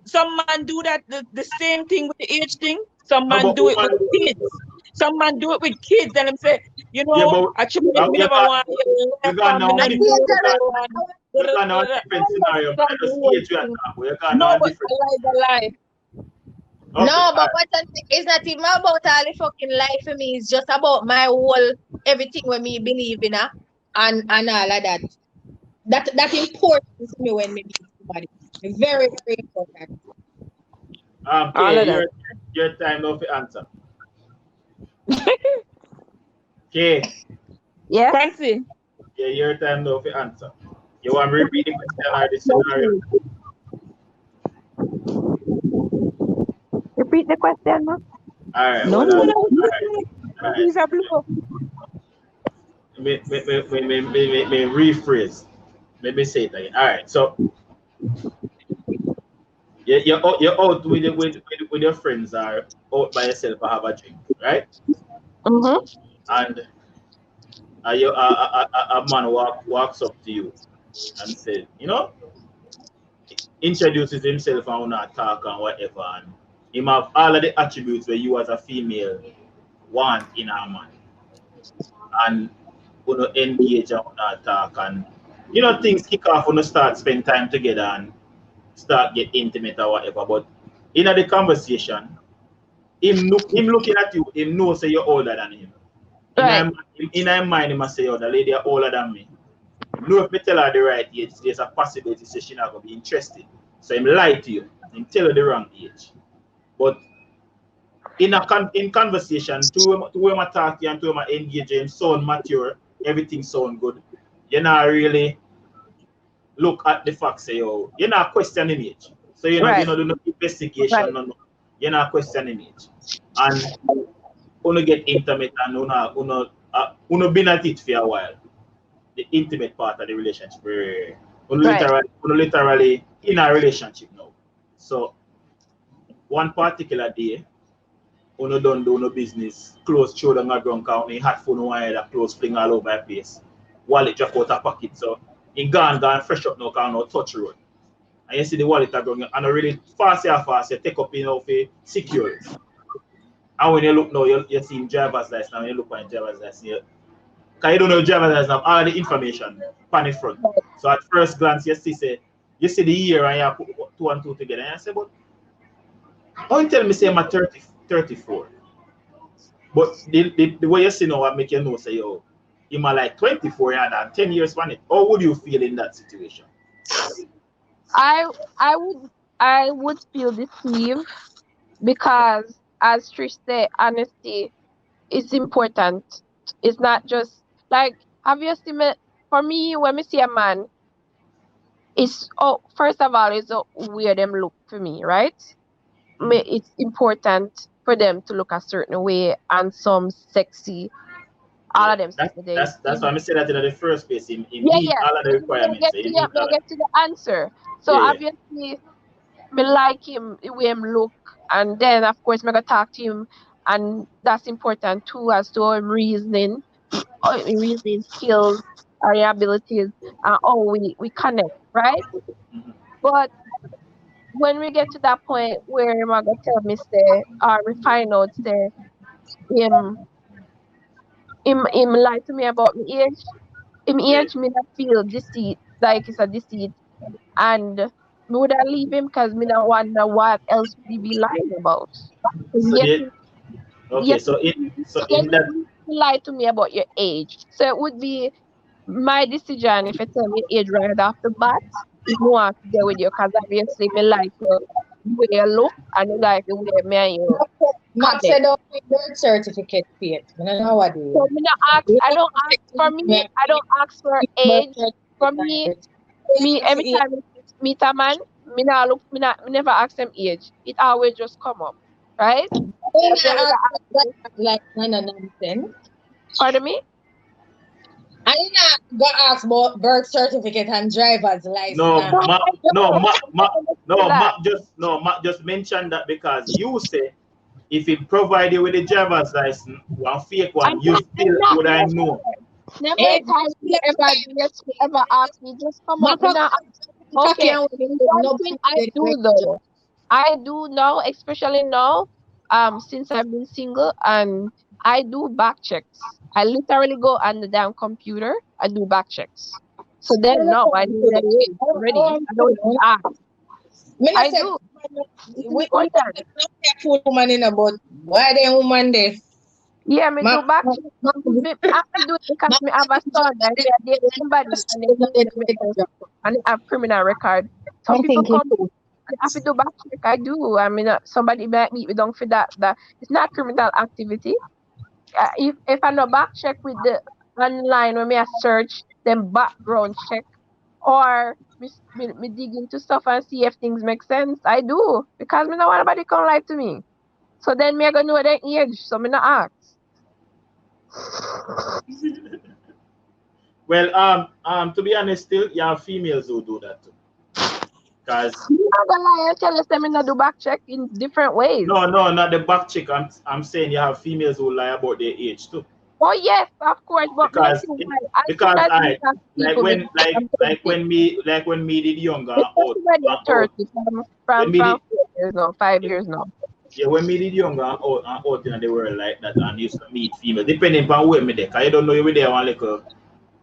Some man do that the same thing with the age thing. Some man do it with kids. Some man do it with kids and them say, you know, actually we never want you got now a different scenario. We got now a different lie. Okay, no, but it's not even about all the fucking life for me. It's just about my whole everything when me believe in and all of that. That important to me when me meet somebody. Very, very important. Okay, your time now for answer. Okay. Yeah. Fancy. Yeah, your time now for answer. You want me to repeat the question or the scenario? Repeat the question, no? Alright. No, Alright. He's a blue. Me rephrase. Let me say it again. Alright, so you're out with your friends or out by yourself or have a drink, right? Mm-hmm. And a man walks up to you and says, you know, introduces himself and not talk and whatever, and him have all of the attributes where you as a female want in a man, and you know, engage and not talk, and you know, things kick off when you start spend time together and start get intimate or whatever. But in the conversation, him looking at you, him knows say you're older than him. Right. In my mind, he must say, oh, the lady are older than me. No, if me tell her the right age, there's a possibility say she's not gonna be interested. So him lie to you, him tell her the wrong age. But in conversation, to whom I talk to you and to whom I engage him, sound mature, everything sound good. You're not really look at the facts, say, oh, you're not questioning age. So you know, you know, do no investigation, no, you're not questioning age. And you get intimate and you been at it for a while. The intimate part of the relationship. Literally in a relationship now. So one particular day, you don't do no business, clothes throw down a ground count, hat phone wire, clothes fling all over the place. Wallet drop out of pocket. So in gone fresh up now, can no touch road. And you see the wallet going and really fast, you take up for security. And when you look now, you see driver's license, and when you look at driver's license, because you don't know driver's license have all the information on the front. So at first glance, you see the year and you put 2 and 2 together. And you say, but how you tell me say I'm 34? But the way you see now, what make you know, say, yo, you might like 24 and 10 years on it. How would you feel in that situation? I would feel deceived because, as Trish said, honesty is important. It's not just like, obviously, for me, when we see a man, it's first of all, it's where them look for me, right? It's important for them to look a certain way and some sexy. All of them. That's why I say that in the first place. All of the requirements. Get to the answer. So obviously, me like him the way him look, and then of course me gonna talk to him, and that's important too, as to him reasoning skills, our abilities, and how we connect, right? But when we get to that point where him gonna tell me say, or we find out say him lied to me about my age. Him age me not feel deceit, like it's a deceit, and me would I leave him because me don't wonder what else would he be lying about. So in that, you lie to me about your age. So it would be my decision if you tell me age right off the bat. If you want to deal with you, because obviously me like the way you look and you like the way me and you. Not said up with birth certificate yet. I don't know what it is. So I don't ask for me. I don't ask for age. For me, every time I meet a man, me never ask them age. It always just come up, right? Like nonsense. Pardon me? I got asked about birth certificate and driver's license. Mark just mentioned that because you say if it provide you with a driver's license, one fake one, you still would I know. Never time you ever ask me, just come up. Okay, one thing I do though, I do now, especially now, since I've been single, and I do back checks. I literally go on the damn computer, I do back checks. So then now I know that it's ready. I don't ask. I do. We full woman in about why they woman there? Yeah, me do back check. I do it because me have a son and they somebody and they have criminal record. Some people come. I have to do back check. I do. I mean, somebody might meet me down for that. That it's not criminal activity. If I no back check with the online when me a search, then background check, or me dig into stuff and see if things make sense. I do because me no want nobody come lie to me. So then me I gonna know their age. So me not ask. Well, to be honest, still you have females who do that too. Because I'm not gonna lie and tell you them not do back check in different ways. No, not the back check. I'm saying you have females who lie about their age too. Oh yes, of course, but because when me did younger, from 4 years now, 5 years now. Yeah, when me did younger and out in the world like that and used to meet females, depending on where me there, cause you don't know you were there one little,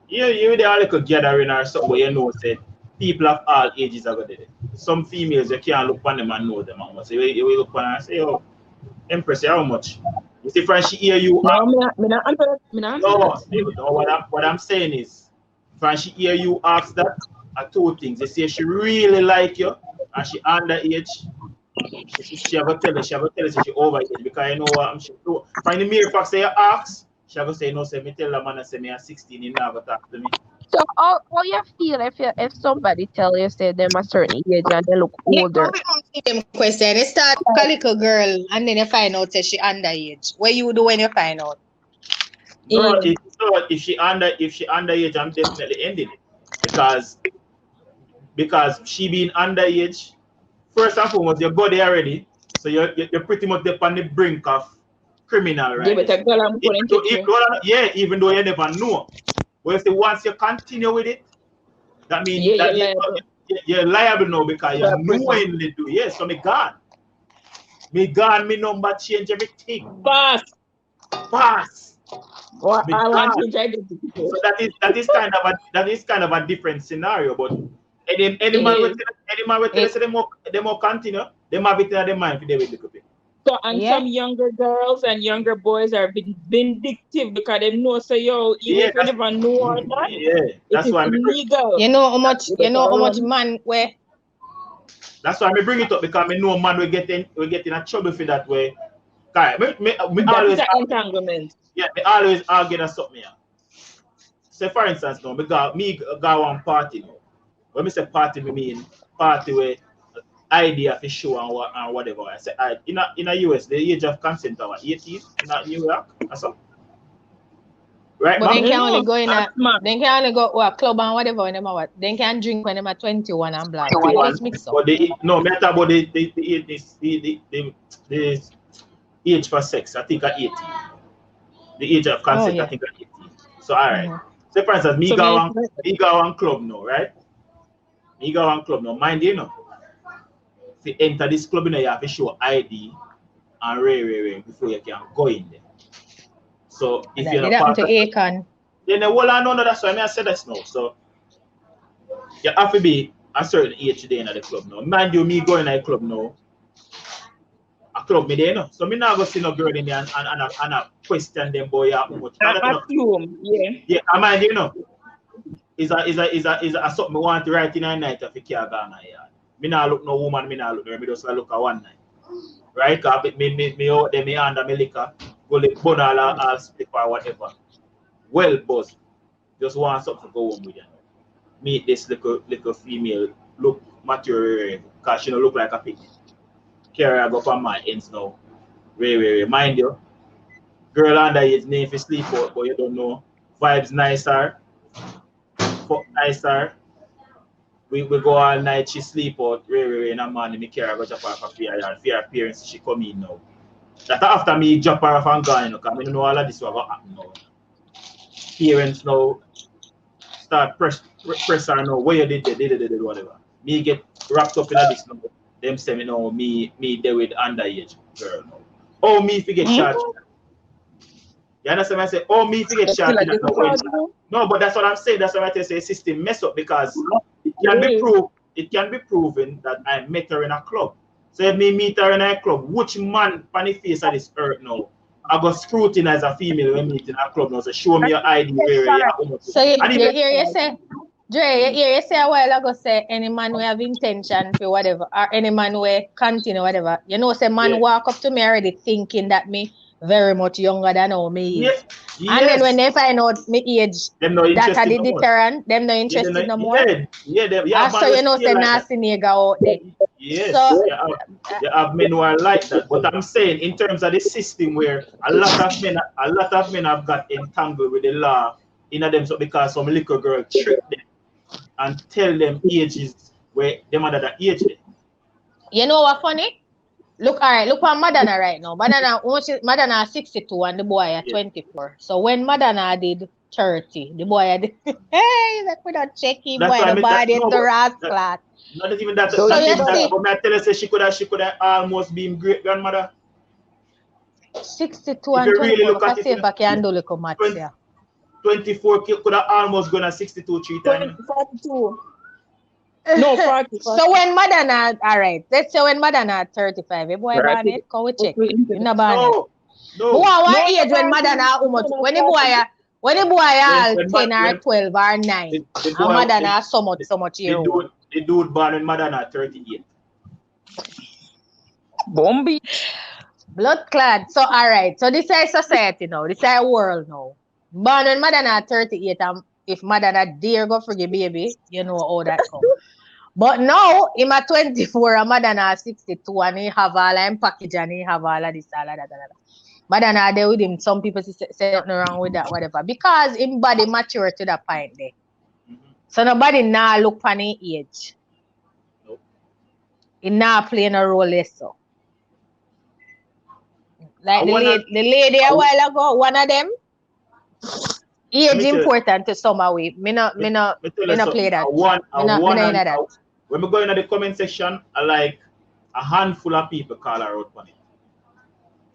you there one little gathering or something where you know said people of all ages are there. Some females you can't look on them and know them. So you will look on and say, oh, Empress, how much? You see, Fran, she hear you. What I'm saying is, Fran, she hear you ask that are two things. They say she really like you and she underage. She ever tell her, she overage because you know what I'm sure. Find the mere fact say you ask, she ever say no, say me tell the man say me at 16, he never talk to me. So how you feel if somebody tell you say them a certain age and they look older? Question. They start a little girl and then you find out that she underage. What you do when you find out? No, if she underage, I'm definitely ending it because she being underage. First and foremost, you go there already, so you're pretty much on the brink of criminal, right? Even though you never know. But if once you continue with it, that means you're liable now because you knowingly do. Yes, so me gone, me number change everything. Pass. Well, I want to change identity. So that is kind of a different scenario, but any man will tell us they more continue, they might be telling their mind for they will look up it. So some younger girls and younger boys are vindictive because they know even if you never know or not, that's why illegal. You know how much man where. That's why I bring it up because I know man we get in a trouble for that way. Me always entanglement. Yeah, me always argue that something here. Say for instance now, me go one party now. When me say party, me mean party where idea for show and whatever. I say in the US the age of consent is 18 in New York or something. Right? But they can only go in they can only go a club and whatever they can drink when they're 21 and black. Let's mix up. But matter about the age for sex, I think at 18. The age of consent, I think at 18. So alright. So for instance, me go on club now, right? Me go on club now. Mind you know. If you enter this club, you have to show ID and ray before you can go in there. So if you're not part of it, then the whole I know that's why I said this now. So you have to be a certain age today in the club now. Mind you, me going to the club now. A club me there, no. So me not go see no girl in there and question them boy how much. Yeah, I mind you know. Is a something I want to write in a night if you can't go on here. Me not look no woman, me not look no, me just look at one night. Right? Because me out there, me under me liquor, go like bun all split or whatever. Well, boss, just want something to go home with you. Meet this little female, look mature, because she don't look like a pig. Carry her go on my ends now. Way. Mind you, girl underage name for sleep out, but you don't know. Vibes nicer. Fuck nicer. We go all night, she sleep out, way in the morning, me carry her go drop her off for her parents, she come in now. That after me drop her off and gone, you know, because I don't know all of this will happen now. Parents now start press her now, what you did, whatever. Me get wrapped up in this now. Them say me know me there with underage girl now. Oh, me forget charge. You understand what I say? Oh, me forget charge. No, but that's what I'm saying. That's what I say system mess up because it can be proven that I met her in a club. So if me meet her in a club, which man on the face of this earth now? I got scrutinized as a female when meet in a club now. So show me your ID where you are. So you hear you say, Dre, you say a while ago say any man who have intention for whatever, or any man who continue whatever. You know, say man walk up to me already thinking that me very much younger than how me is. And then when they find out me age, that are the deterrent, them not interested no more. So you know, say nasty nigga out there. Yes, so, you have men who are like that. But I'm saying in terms of the system where a lot of men have got entangled with the law in them, so because some little girl trick them and tell them ages where them are that age. You know what funny? Look, all right, look at Madonna right now. Madonna 62 and the boy at 24. So when Madonna did 30, the boy did hey, like we don't check him boy the body is the ras flat. Not even that. So not even that. But I tell you, say she could have almost been great grandmother. 62 and 24. Look at if I can do little maths here. 24 could have almost gone at 62 3 times. 42. No, 40. So when Madonna, all right, let's say when Madonna 35, the boy born it, can we check? You know born it. No. What age when Madonna how much? When the boy all 10 or 12 or 9, and Madonna so much year old. The dude born when Madonna 38. Bombi. Blood clad. So all right. So this is society now. This is world now. Born when Madonna 38, if Madonna dare go forgive baby, you know how that comes. But now, him at 24 and Madonna 62 and he have all him package and he have all of this, all of that. Madonna there with him. Some people say nothing wrong with that, whatever. Because him body mature to that point there. So nobody now look for his age. Nope. He now playing a role less so. Like the lady a while ago, one of them, age important to some way. Me not play that. When we go into the comment section, I like a handful of people call her out on it.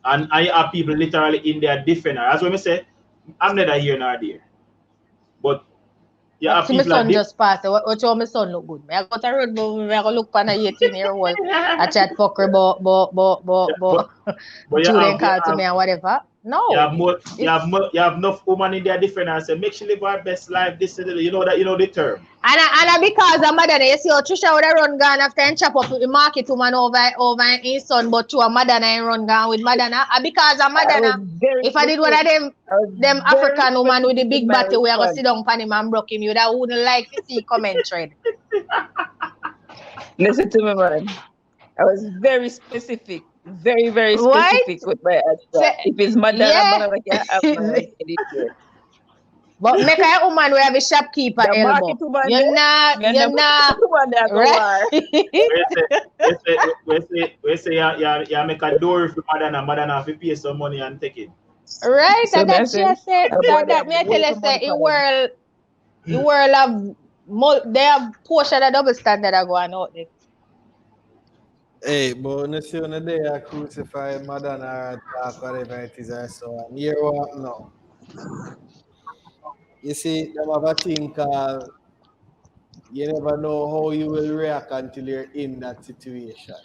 And I have people literally in there defend her. As when I say, I'm neither here nor there. But yeah, my son just passed. What your my son look good? I got a road, I go look for a 18-year-old. I chat fucker, but children call to me and whatever. No. You have enough women in there different and say, make sure live our best life. This is you know the term. And because of Madonna, you see how Trisha would have run gone after and chop up the market woman over his son, but to a Madonna and run gone with Madonna. And because of Madonna, if I did one of them African woman with the big body where I go sit down on him and broke him, you wouldn't like to see comment thread. Listen to me, man. I was very specific. Very, very specific with my answer. If it's Madonna, I can't have my editor. But make a woman who have a shopkeeper elbow. You're not. Right? We say you make a door for Madonna have to pay some money and take it. Right, so that's just it. That me tell you say the world have they have portion of double standard are going out there. Hey, but you see when they are crucify Madonna or whatever it is or so on. Hear what now? You see, them have a thing called you never know how you will react until you're in that situation.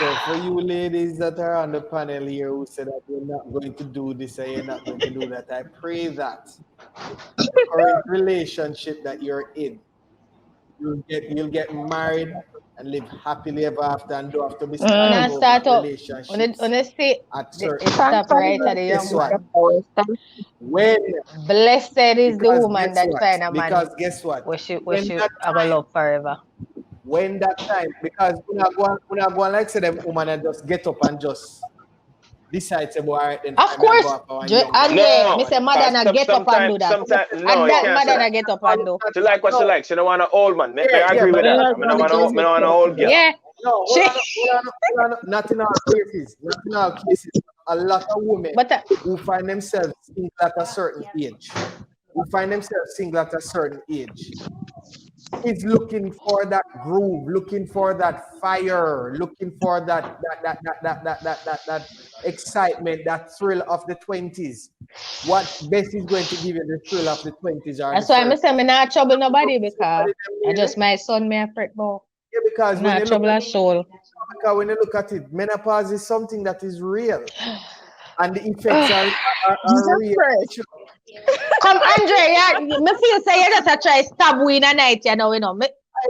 So for you ladies that are on the panel here who said that you're not going to do this and you're not going to do that, I pray that the current relationship that you're in, you'll get married and live happily ever after and don't have to be starting over relationships. Honestly, stop right at the young one. When blessed is the woman that find a man. Because guess what? We should have a love forever. when that time, because when I go and like say them woman and just get up and just decide to go all right then. Of course, and me say Madonna get up and do that. Sometimes, And no, you that can't say Madonna that. get up and do. She like what she like. She don't want an old man. I agree with that. I don't want an old girl. Yeah. No, not in all cases. Not in all cases. A lot of women who find themselves single at a certain age, is looking for that groove, looking for that fire, looking for that excitement, that thrill of the 20s. What best is going to give you the thrill of the 20s? That's why I say I'm not trouble nobody because I just my son me afraid more. Yeah, because when you trouble soul. Because when you look at it, menopause is something that is real. And the effects are real. Come, Andre, yeah, me feel say you just try stab we in a night, you know.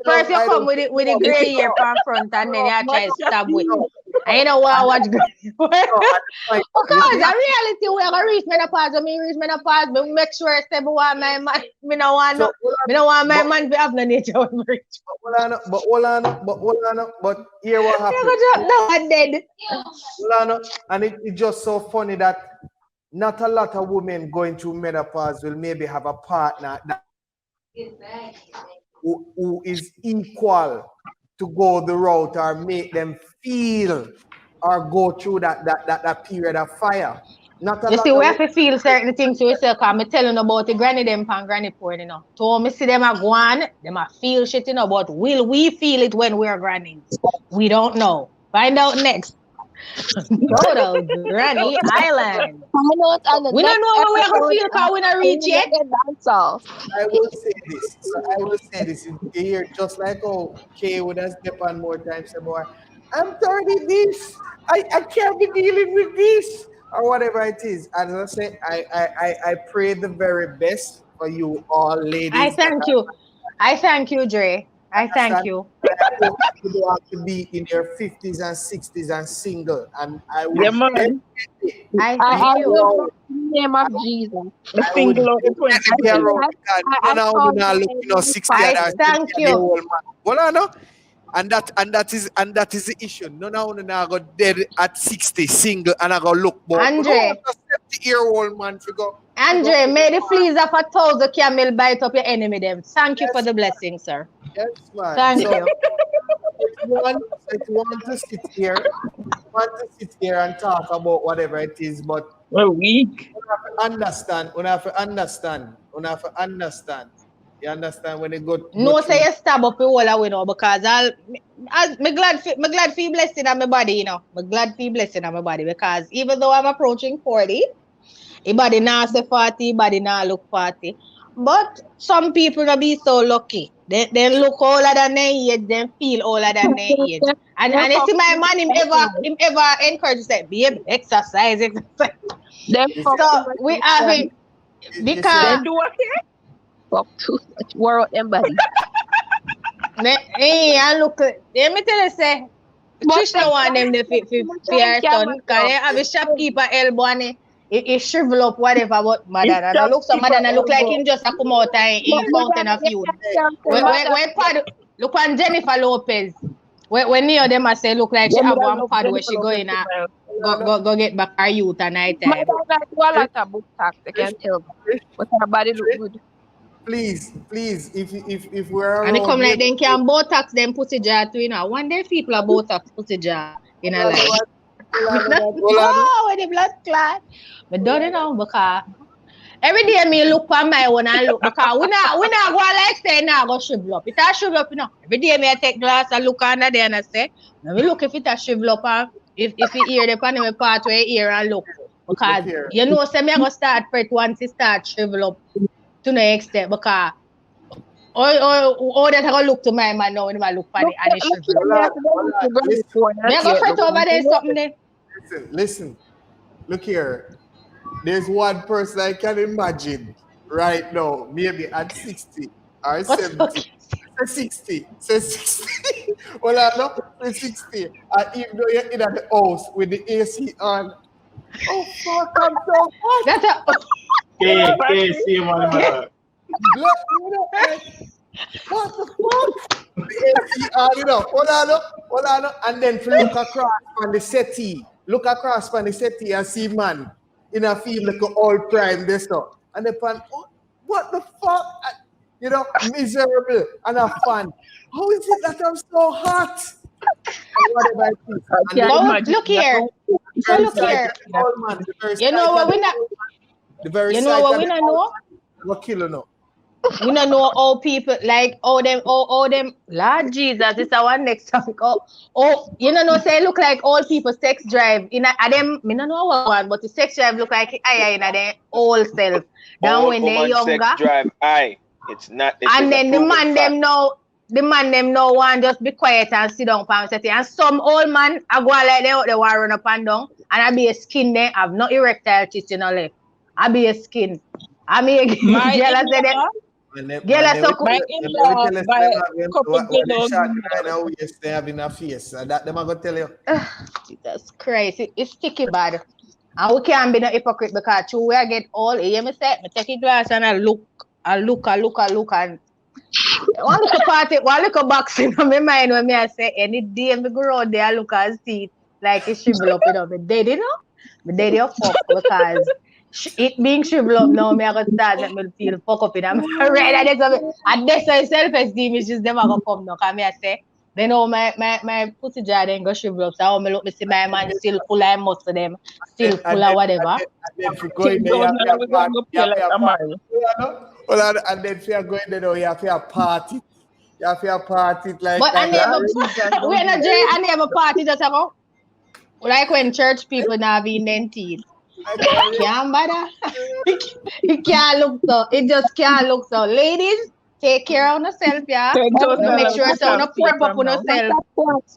First you come with the gray hair from front and then you try stab we. And you know what I watch gray. Because the reality we are gonna reach menopause. When me reach menopause, me make sure I say my man. Me no want my man to have no nature when me reach. But here what happens. No, I'm dead. And it's just so funny that not a lot of women going through menopause will maybe have a partner that who is equal to go the route or make them feel or go through that period of fire. You see, we have to feel certain things to yourself. I'm telling about the granny them and granny porn, you know. So me see them a go on, them a feel shit, you know, but will we feel it when we're grannies? We don't know. Find out next. Go to Granny Island. We don't know what we're going to feel because we not reach yet. I will say this. You hear just like Kay would have stepped on more times. Boy, I'm tired of this. I can't be dealing with this. Or whatever it is. As I say, I pray the very best for you all ladies. I thank you, Dre. I thank you. You don't have to be in your 50s and 60s and single. And I will I thank you. In the name of Jesus. I thank you. Well, no. And that is the issue. No, I got dead at 60, single, and I got look more. Andre, 70-year-old man to go. Andre, may the fleas of 1,000 camel bite up your enemy them. Thank you for the blessing, sir. Yes, man. Thank you. If you want to sit here and talk about whatever it is, but we're weak. You have to understand. You understand when they go? No, say you stab up your whole away now because I'm glad for blessing on my body, you know. I'm glad for blessing on my body because even though I'm approaching 40, your body now say 40, your body now look 40. But some people will be so lucky. They look older than their age, they feel older than their age. And you see my man, him ever encourage to say, babe, exercise. So we have it because fuck too much world and body. And look, let me tell you, say, Trish don't want them to fear son because they have a shopkeeper elbow and it shrivel up whatever but Madonna. Madonna look like him just come out and in fountain of youth. Look on Jennifer Lopez. When near them I say look like she have one pad where she go in and go get back her youth at night time. Madonna do a lot of book tax, I can tell. But her body look good. Please, if we're and they come like they can Botox them pussy jar too, you know. One day people are Botox pussy jar in a life. With the blood clot. But don't you know because every day me look on my own and look because we not go like say now go shrivel up. It a shrivel up, you know. Every day me I take glass and look under there and I say, let me look if it a shrivel up and if you hear the panel part where you hear and look. Because you know say me I go start fret once it start shrivel up. To the extent because that I go look to my man now when I look for the and it Listen, look here. There's one person I can imagine right now, maybe at 60 or 70. Say 60. Well, I know 60. And even though you're in the house with the AC on. Oh fuck, I'm so hot. Okay, see you, man. What the fuck? You know, hold on, and then to look across on the settee, and see man in a field like an old prime this stuff. And the pan, what the fuck? You know, miserable and a fan. How is it that I'm so hot? Whatever it is. But look here. So look here. You know what we not. You know what we not know? What killer no? We don't know all people like all them. Lord Jesus, this is our next topic. You know, say look like all people sex drive in a them. Me don't know what one, but the sex drive look like I in their old self. Then when they're younger, sex drive, it's not. And then the man them know one just be quiet and sit down and set it. And some old man I go like they want run up and down, and I be a skin there. I've no erectile tissue no left. I be a skin. I mean, girl said that. My in-law by a couple of they have in a face. That them are gonna tell you. Jesus Christ, it's sticky bad. And we can't be no hypocrite because true we get all. You hear me say? Me take a glass and I look and one little boxing on my mind when me I say any day me go out there I look and see it like it shrivel up, you know. My daddy fuck because it being shrivel up now, me I gonna start let me feel fuck up in them. Right, and that's why self-esteem is just never gonna come now. Cause me I say, they know my pussy jar then go shrivel up. So how me look, me see my man still full of muscle them, still full of whatever. Well, and then if you're going there, you have to party. You have to party like but that. I never party just about like when church people now being then teeth. Can't bother. It can't look so. It just can't look so. Ladies, take care of yourself, yeah. Make sure so no prep up on yourself.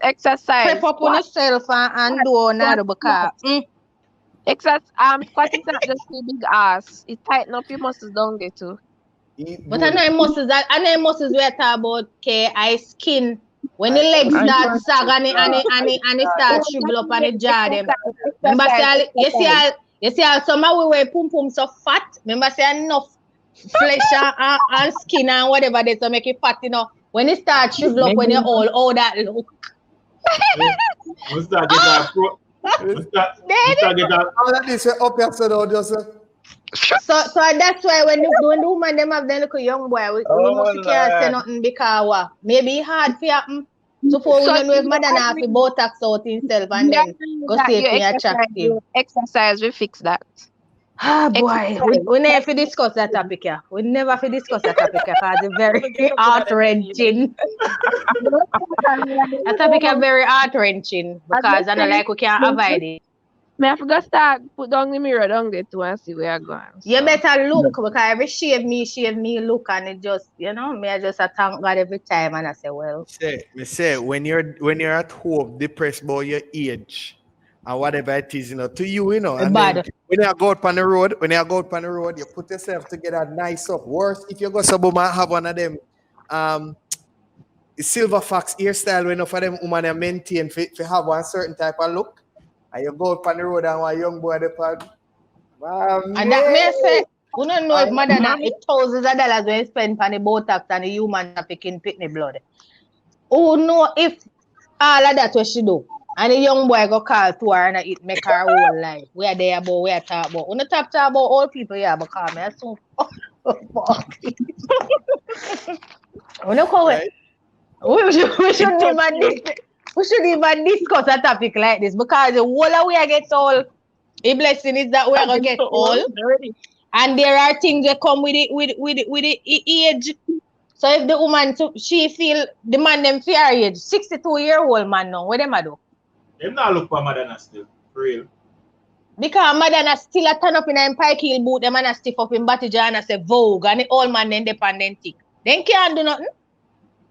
Exercise. Prep up on yourself and do another because. Squatting is not just a big ass. It tighten up your muscles down there too. But I know muscles we are talking about I skin. When the legs start sag and it start shrivel up and it jar them. Remember say you see how some we wear pum so fat. Remember say enough flesh and skin and whatever they to make it fat, you know. When it starts shrivel up when you're all that look. We start get that pro. So that's why when the woman them have them little young boy, we must can't say nothing because maybe hard for happen. So for we don't know if Madonna have to Botox out himself and then go see if he attractive. Exercise, we fix that. Ah boy, we never have to discuss that topic here. We never have to discuss that topic here because it's very heart-wrenching. That topic is very heart-wrenching because I know like we can't avoid it. I forgot start put down the mirror down there too and see where I'm going. So. You better look because every shave me look and it just, you know, me I just thank God every time and I say, well. Say when you're at home depressed about your age and whatever it is, you know, to you know, and then when you go out on the road, you put yourself together nice up. Worse if you go somewhere and have one of them silver fox hairstyle when enough of them women maintain to have one certain type of look. And you go up on the road and one young boy the pad. And that may say, we don't know if Madonna thousands of dollars when spend on the Botox and the human picking pitney blood. Who know if all of that what she do? And the young boy go call to her and it make her whole life. We are there about, we are talking about. We don't talk about old people here because I so fuck. We don't call it. We should even discuss a topic like this because the whole we get all the blessing is that we are gonna get old, and there are things that come with it with the age. So if the woman she feel the man them for her age, 62-year-old man now, what them a do? Them not look for Madonna still, for real. Because Madonna still a turn up in a pike heel boot, them and a stiff up in Batija and a say Vogue and the old man independent thing. Then can't do nothing.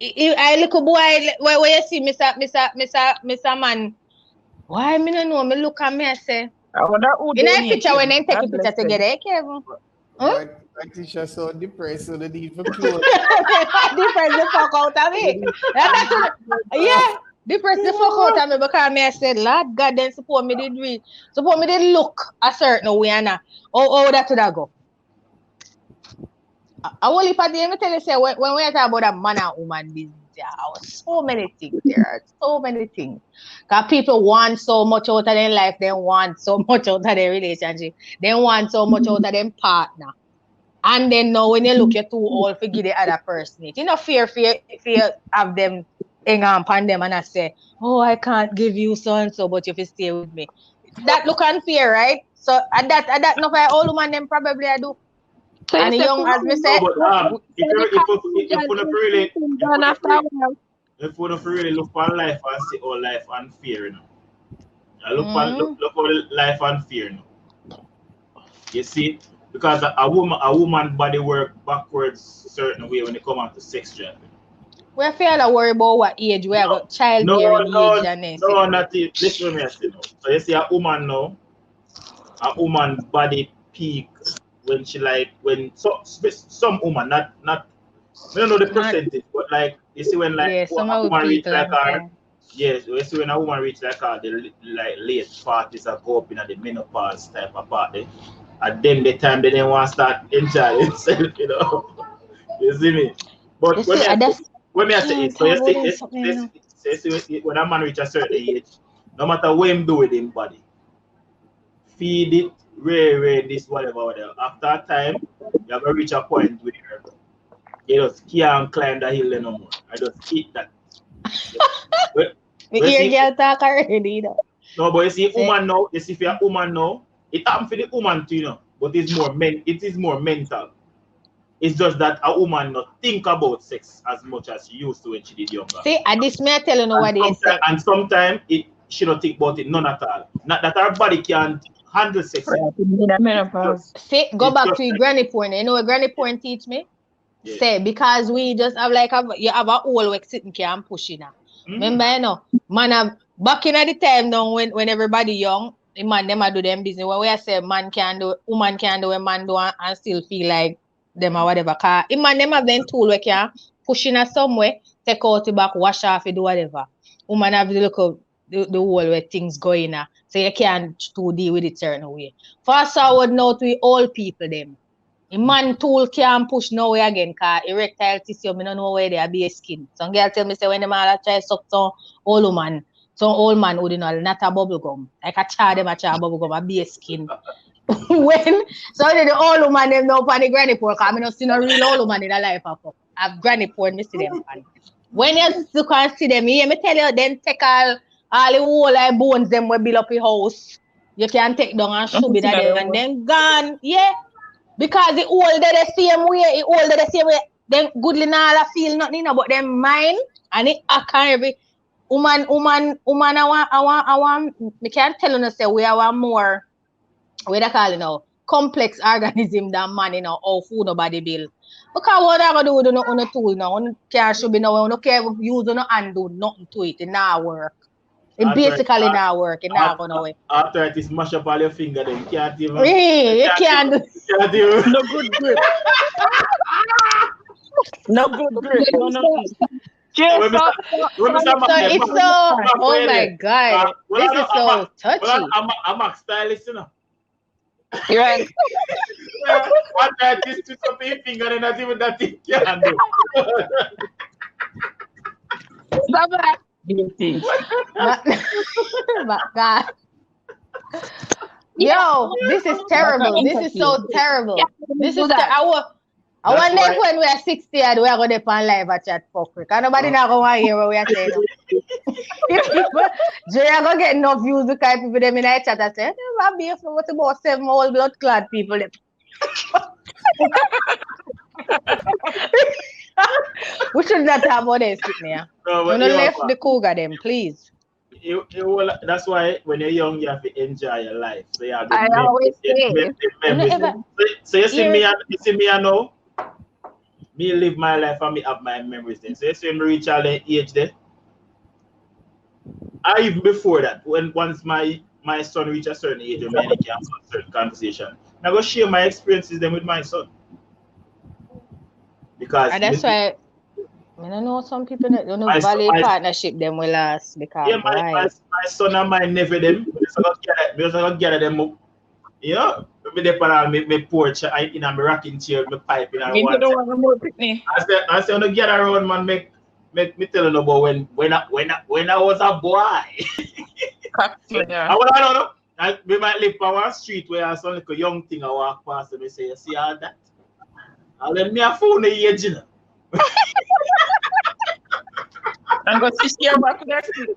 I little boy where you see Mr. Man. Why me no know? Me look at me and say. In a picture when they take a picture together, Kevin. Huh? I think she's so depressed, so the need for clothes. Depressed the fuck out of me. Yeah, depressed the fuck out of me because me I said, Lord God, then support me did look a certain way and how that would go. I only part of me tell you say when we talk about a man and woman business, Yeah, so many things. There are so many things. Because people want so much out of their life, they want so much out of their relationship, they want so much out of their partner. And then now when you look, you're too old to give the other person it. You know, fear have them hang on them and I say, oh, I can't give you so and so, but if you stay with me. That look unfair, right? So at that no for all woman them probably I do. So And young as me say, but if you don't really look for life and see all life unfair, you know. I look for life unfair, you know. You see, because a woman body work backwards certain way when they come out to sex drive. We feel to worry about what age we have got childbearing age and then. No, not it. Listen to me, I say no. So you see a woman now, a woman body peak when she like when some woman not I don't know the percentage, but like you see when like a woman reach like her, yes, you see when a woman reach like her, the like late 40s are go up in the menopause type of party, and then the time they didn't want to start enjoying themselves, you know. You see me? But when I say it, so you see when a man reach a certain age, no matter what him do with him body, feed it, rare this, whatever. After a time, you have to reach a point where you just can't climb the hill no more. I just eat that. No, but you see, woman now, you see, if you're a woman now, it happens for the woman too, you know, but it is more mental. It's just that a woman not think about sex as much as she used to when she did younger. See, at this may I tell you what they say. And sometimes she don't think about it none at all. Not that her body can't handle sex. See, go back to your granny porn. You know what granny porn teach me? Yeah. Say, because we just have like you have a whole work sitting here and pushing her. Remember, you know, man, back in the time now when everybody young, the man them do them business. What we say man can do, woman can do, a man do and still feel like them or whatever. Cause the man them have them tool we can pushing her somewhere, take out the back, wash off it, do whatever. Woman have to look up the whole way things going on. So you can't to deal with it certain way. Fast forward now to the old people them. A man tool can't push no way again because erectile tissue, I don't know where they be a skin. Some girl tell me say when them all try suck some old man would not a bubble gum. Like a child them a child bubble gum, a be a skin. When so the old woman them know for the granny porn, because I don't see no real old woman in a life of I've granny porn, me see them. When you can see them, me tell you then take all the whole like bones them will build up your house. You can take down and shoot it and then gone. Yeah. Because the older the same way, then goodly now feel nothing about them mind and it can every woman I want me can't tell you say we are more what they call it now complex organism than man, you know, or food nobody build. Because what I gonna do with on a tool now, on care should be no care use no and do nothing to it, it now work. It basically now work, it now gonna work. After it is mash up all your finger, then you can't even. You can't do. No good grip. No good grip. No. It's so. Oh my God, this is so touchy. I'm a stylist, you know. You're right. After this twist up your finger, and not even that thing can do. Stop that. My God. Yo, this is terrible. This is so terrible. This is I wonder if when we are 60 we are going to pan live at chat for quick. And nobody not going to hear what we are saying. If people, Jay are going to get enough views because people them in the chat and say, I'll be for what about 7 old blood clad people. We should not have what they sit there. No, don't left the cougar them, please. That's why when you're young, you have to enjoy your life. So you have I always say. So you see me, I know. Me live my life and me have my memories then. So you see me reach all the age there. I even before that, once my son reach a certain age, or man, he can have a certain conversation. I go share my experiences then with my son. Because and that's why I don't know some people that don't know value partnership them will last because my son and my nephew them because I gather them up. You know, me dey on my porch in a rocking chair, my pipe in a one. I say on the gather around man make me telling about when I was a boy. Yeah. I don't know. We might live on our street where I saw like a young thing I walk past and they say, you see all that? And then me a phone the age, you know. And go to share back to that street.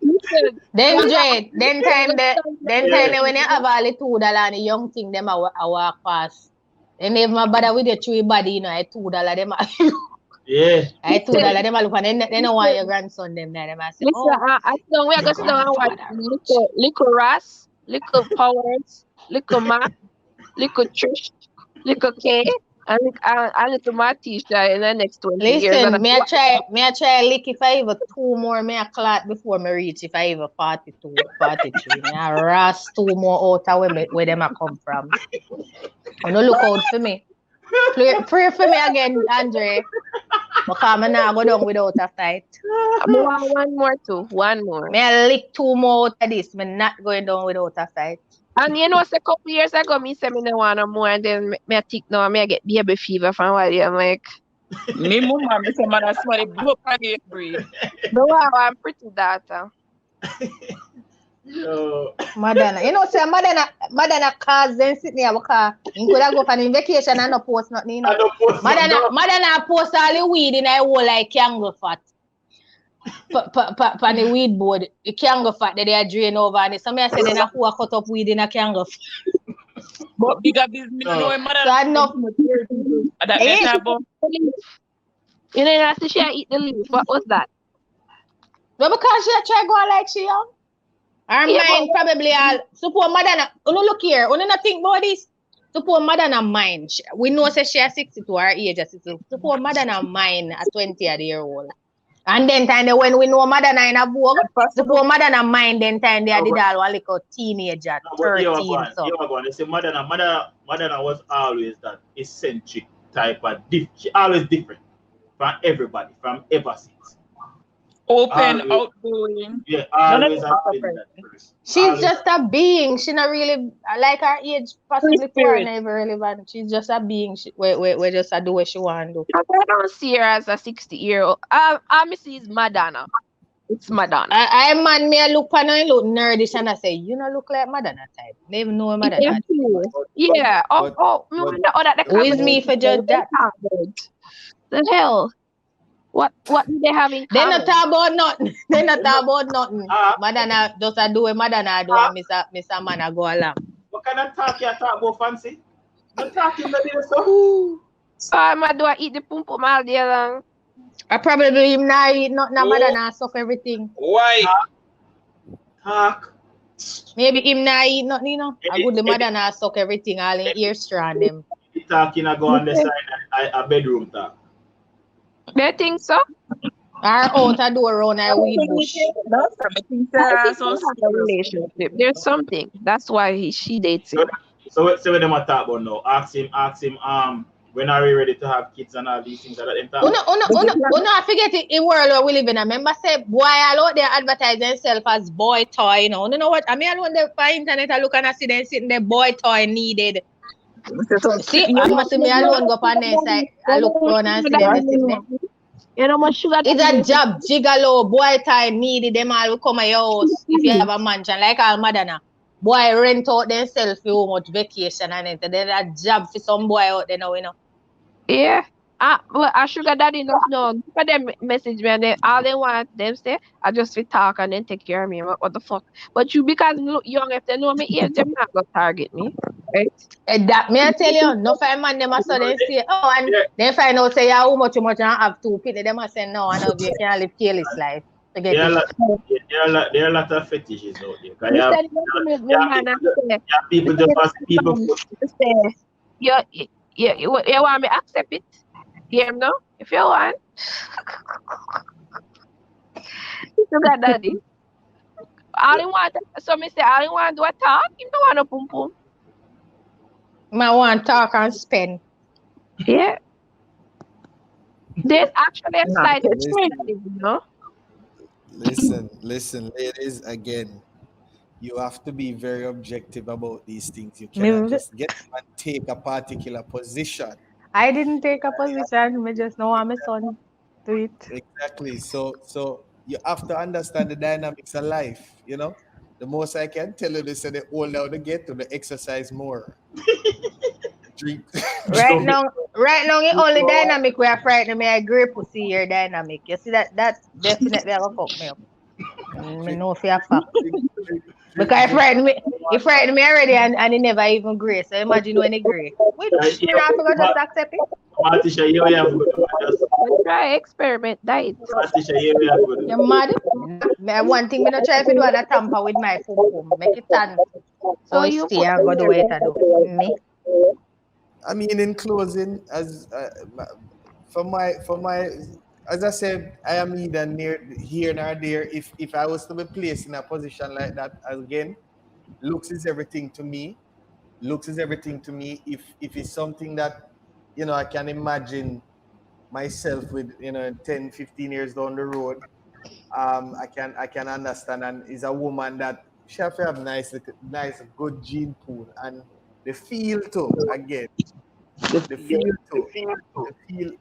Then Jade, then time when you have all the $2 and the young thing them I walk past. Then if my bother with the three body, you know, I $2 them. Yeah. I $2 them look and they don't want your grandson them there. Them I say, Listen, I don't we are going to know what little Ras, little Powers, little Mac, little Trish, little K, and little Matisha in the next 20 years. listen, And me I try lick if I ever 2 more me a clot before me reach if I ever 42, 43. Me a ras 2 more out of where them a come from. You know, look out for me. Pray for me again, Andre. Because I'm not go down without a fight. one more too. One more. Me I lick 2 more out of this. Me not going down without a fight. And you know, a couple years ago, me say me no want no more, and then me I think no, me I get baby fever from what I'm like. Me mama, me say man, somebody broke on the breed. No, I'm pretty daughter. Yo. Madonna. You know, say Madonna cause them sit there because you could have go on vacation and not post nothing. You know? Madonna post all the weed in a hole like kangaroo fat. On the weed board, the kangaroo fat that they are drain over and it. So me I say then I cut up weed in a kangaroo fat. But bigger business, no, Madonna. So enough. You know, after she eat the leaf. What was that? No, because she try go like she young. Her mind probably all suppose Madonna. Look here, you not think about this. Suppose Madonna mind. We know say she has 62 her age is 62. Suppose Madonna mind at 20-year-old. And then time when we know Madonna in a vogue, suppose Madonna mind then time they did all like a teenager, 13. So You are going to say Madonna was always that eccentric type of she always different from everybody, from ever since. Open, outgoing. Yeah, always have been that person. She's just a being. She not really like her age possibly poor never really bad. She's just a being. We just do what she want to do. I don't see her as a 60-year-old. I see is Madonna. It's Madonna. I man me I look on her and look nerdish and I say, you know look like Madonna type. They even know Madonna. Yeah. Who is me for judge that? The hell? What do they have in They common? not talk about nothing. They not talk about nothing. Madonna just a do what Madonna do and Mr. Man a go along. What kind of talk you talk about fancy? Not talking about this stuff. I do I eat the pum pum all day long. I probably him not eat nothing. Madonna suck everything. Why? Talk. Maybe him not eat nothing, you know. I good the Madonna suck everything all in ear strand them. You talking I go on the side a bedroom talk. They think so? Or out a door around a weed bush. Relationship. There's something. That's why she dates him. So what them are talk about now? Ask him, when are we ready to have kids and all these things that them talk? I forget it in world where we live in. I remember say boy all out there advertise themselves as boy toy, you know. You know what? I mean alone the internet I look and I see them sitting there boy toy needed. See, I must see me alone go on there side. I look around and see them sitting there. You know much sugar. It's a job, gigolo, boy time needed, them all will come at your house if you have a mansion, like all Madonna. Boy rent out themselves for how much vacation and it. Then a job for some boy out there now, you know. Yeah. Well, a sugar daddy no. Look at them message me and all they want them say, I just will talk and then take care of me. What the fuck? But you because you look young, if they know me age, they're not gonna target me. Right? And that may I tell you, no find man them so they say, oh, and they find out say how much and have 2 people. They must say no, and you can't live careless life. There are a lot of fetishes out there. People just ask people say, you want me to accept it? Yeah, no? If you want. Sugar daddy. All you want, so me say, all you want do a talk, you don't want no pum pum. I want to talk and spend. Yeah. There's actually a slight trend, you know? Listen, ladies, again, you have to be very objective about these things. You cannot just get and take a particular position. I didn't take a position. I just know I'm a son. to it. Exactly. So you have to understand the dynamics of life, you know. The most I can tell you is that the older they get to the exercise more. Drink, Right drink, now, right now, the drink only more. dynamic we are frightened me, I agree pussy your dynamic. You see that definitely have a fuck me up. Me Drink, know for a fact. drink, drink, drink, Because drink he water. frightened me already and he never even agree. So imagine when he agree. Which me not forgot just accept it. Matisha, here we have to go. Just We try experiment diet. Matisha, here we have to You're go. mad? One thing me not try if you do a tamper with my pum. Make it stand. So Oh, it you stay put and go the way it a do. Me? I mean, in closing, as for my, as I said, I am neither near here nor there. If I was to be placed in a position like that, again, looks is everything to me. Looks is everything to me. If it's something that I can imagine myself with 10, 15 years down the road, I can understand. And is a woman that she have to have nice good gene pool and the feel too. Again, the feel too.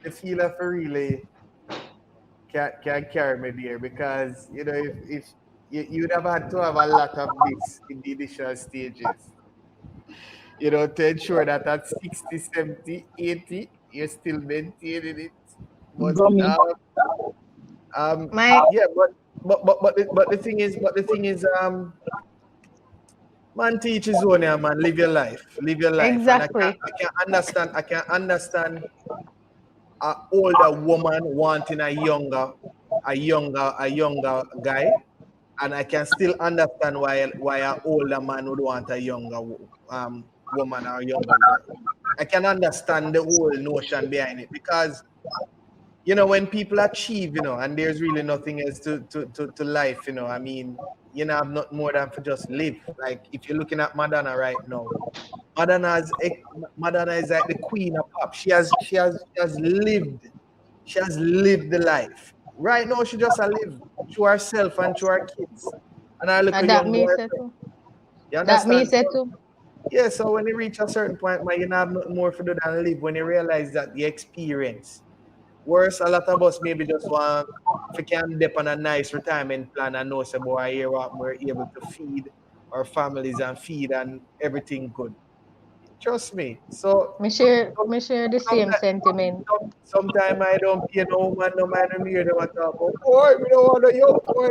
The feel of really can carry me there, because if you'd have had to have a lot of this in the initial stages, to ensure that at 60, 70, 80, you're still maintaining it. But Gummy. My yeah, but the thing is, man, teach his own, yeah, man. Live your life, and I can exactly. I can understand. I can understand an older woman wanting a younger guy, and I can still understand why an older man would want a younger woman or a younger girl. I can understand the whole notion behind it, because when people achieve, and there's really nothing else to life, I mean, have not more than for just live. Like if you're looking at Madonna right now, Madonna is like the queen of pop. She has lived the life. Right now, she just a live to herself and to her kids. And I look a And that young me boy. say too. You That me understand? say So, too. yeah, so when you reach a certain point, man, you don't have nothing more to do than live. When you realize that the experience. Worse, a lot of us maybe just want, if we can dip on a nice retirement plan and know, say, boy, here what we're able to feed our families and feed and everything good. Trust me. So Me share the same sometimes, sentiment. sometimes I don't pay no man, no man, no me, they want to talk about, boy, we don't want to young boy.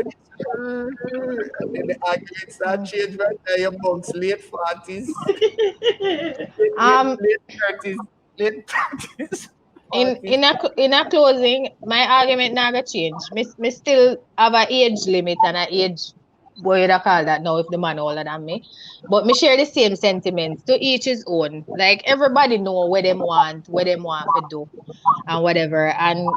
And then the arguments start Mm. change right there amongst late 40s, Um, late 30s, late 30s, in 40s. in a in a closing, my argument not gonna change. Me still have a age limit and a age, what you call that now if the man older than me. But me share the same sentiments. To each his own. Like everybody know what them want to do and whatever. And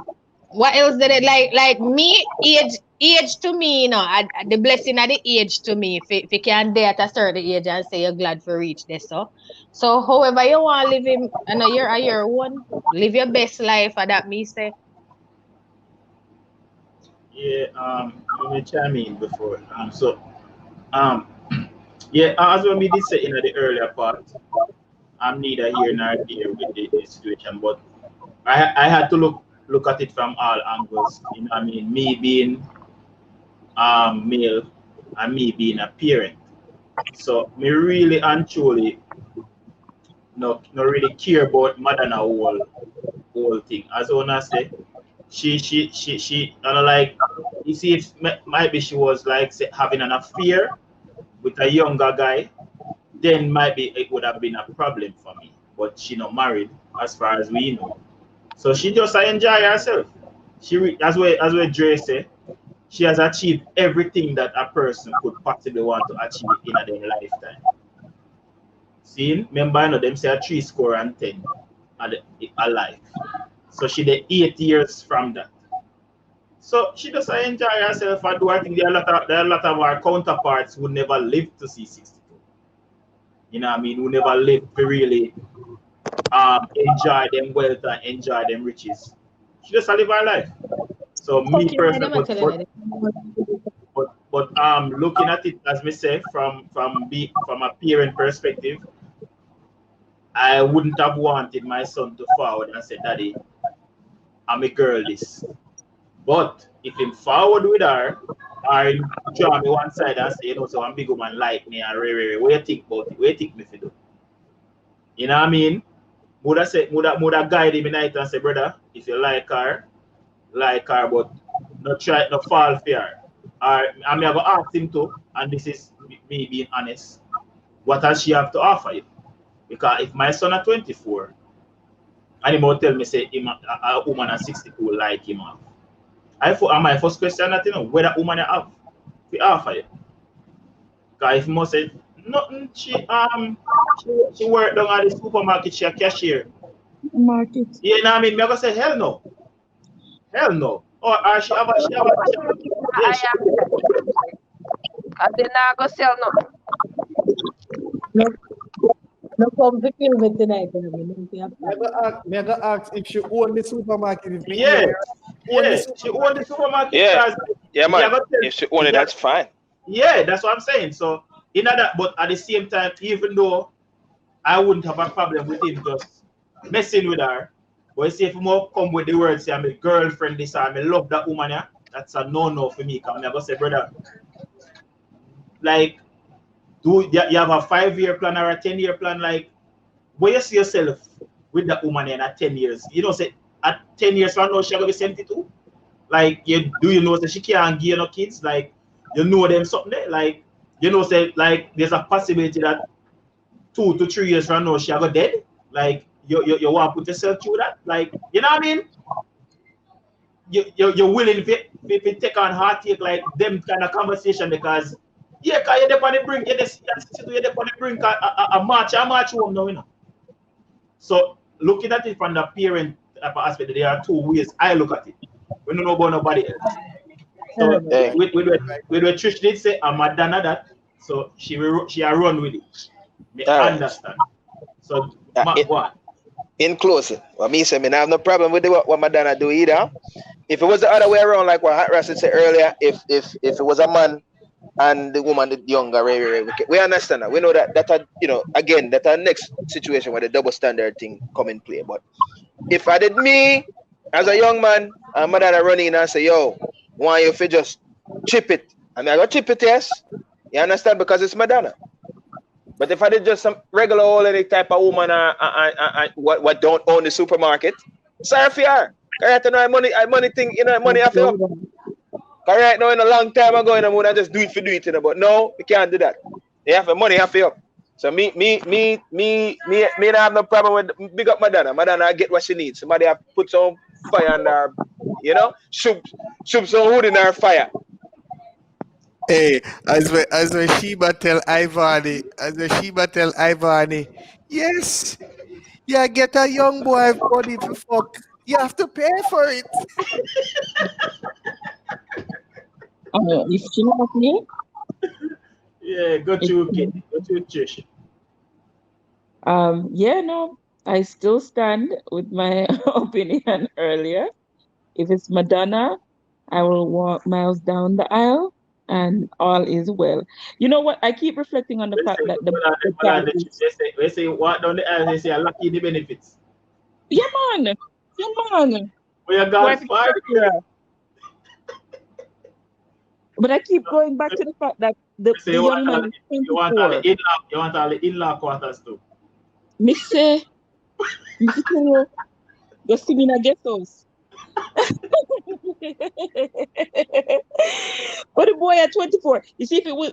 what else did it like me age to me, the blessing of the age to me, if you can dare at a certain age and say you're glad for reach this. So however you want to live in a year a year one, live your best life, and that me say. Yeah, let me chime in before. Um, yeah, as when we did say in the earlier part, I'm neither here nor there with the situation, but I had to look at it from all angles. You know, what I mean, me being male and me being a parent. So me really and truly no really care about Madonna whole thing. As I wanna say, she and like you see if maybe she was like say, having an affair with a younger guy, then maybe it would have been a problem for me. But she not married, as far as we know. So she just enjoy herself. As well Dre say, she has achieved everything that a person could possibly want to achieve in a their lifetime. See, remember, them say a 3 score and 10 a life. So she did 8 years from that. So she just enjoy herself and do. I think there are a lot of our counterparts who never lived to see 62. You know what I mean? Who never lived to really enjoy them wealth and enjoy them riches. She just live her life. So me Fuck you, personally, them, I telling you. but looking at it as me say from a parent perspective, I wouldn't have wanted my son to forward and say, Daddy, I'm a girl this. But if him forward with her, or him draw me one side and say, you know, so one big woman like me and what you think about it? What you think me for do? You know what I mean? Woulda guide him in night and say, brother, if you like her, but not try not fall for her. Or I mean I go ask him to, and this is me being honest. What does she have to offer you? Because if my son at 24 and he will tell me say him a woman at 62 like him have. My first question that you know whether woman you have to offer you. Because if must say nothing, she work down at the supermarket, she a cashier. Market. You know what I mean? Me go say hell no. Hell no. Or she have a I am. They not go sell no. No come to kill me tonight. Me go ask if she own the supermarket. If she own the supermarket. Yeah, man. If she own it, that's fine. Yeah, that's what I'm saying. So in that, but at the same time, even though I wouldn't have a problem with him just messing with her, but you see if more come with the words, say I'm a girlfriend, this I love that woman, yeah, that's a no for me. Come never say, brother, like, do you have a 5-year plan or a 10-year plan? Like, where you see yourself with that woman in at 10 years? You know, say at 10 years from now, she's gonna be 72. Like, you know that she can't give you no kids? Like, you know them something there? Like, you know, say like there's a possibility that 2 to 3 years from now she go dead. Like, you want to put yourself through that? Like, you know what I mean? You're willing to take on heartache like them kind of conversation because yeah, because you're there on the brink, you're there on the brink a march home now, you know. So looking at it from the parent aspect, there are 2 ways I look at it. We don't know about nobody else. So with what Trish did say, I'm Madonna that, so she run with it. Me understand. So what? In closing, what me say, I have no problem with what Madonna do either. If it was the other way around, like what Hot Russell said earlier, if it was a man and the woman the younger, we understand that. We know that you know, again, that our next situation where the double standard thing come in play. But if I did me as a young man and Madonna running in and say, yo, want you to just chip it. I mean I go chip it, yes. You understand? Because it's Madonna. But if I did just some regular old any type of woman what don't own the supermarket, sorry for her. Correct now money thing, you know, money I feel. Correct now in a long time ago, you know, I just do it, you know, but no, we can't do that. You have money I feel. So me don't have no problem with big up Madonna. Madonna I get what she needs. Somebody have put some fire on her, you know, shoot some wood in her fire. Hey, as when Sheba tell Ivani, yes, yeah, get a young boy body to fuck. You have to pay for it. If she not me, yeah, go to Trish. Yeah, no, I still stand with my opinion earlier. If it's Madonna, I will walk miles down the aisle and all is well. You know what? I keep reflecting on the fact that they say walk down the aisle, they say I lucky the benefits. Yeah, man. We are God's fire. But I keep going back to the fact that the young man is 24. You want all the in-law quarters too. Me say, go see me in a guest house. But the boy at 24, you see, if it was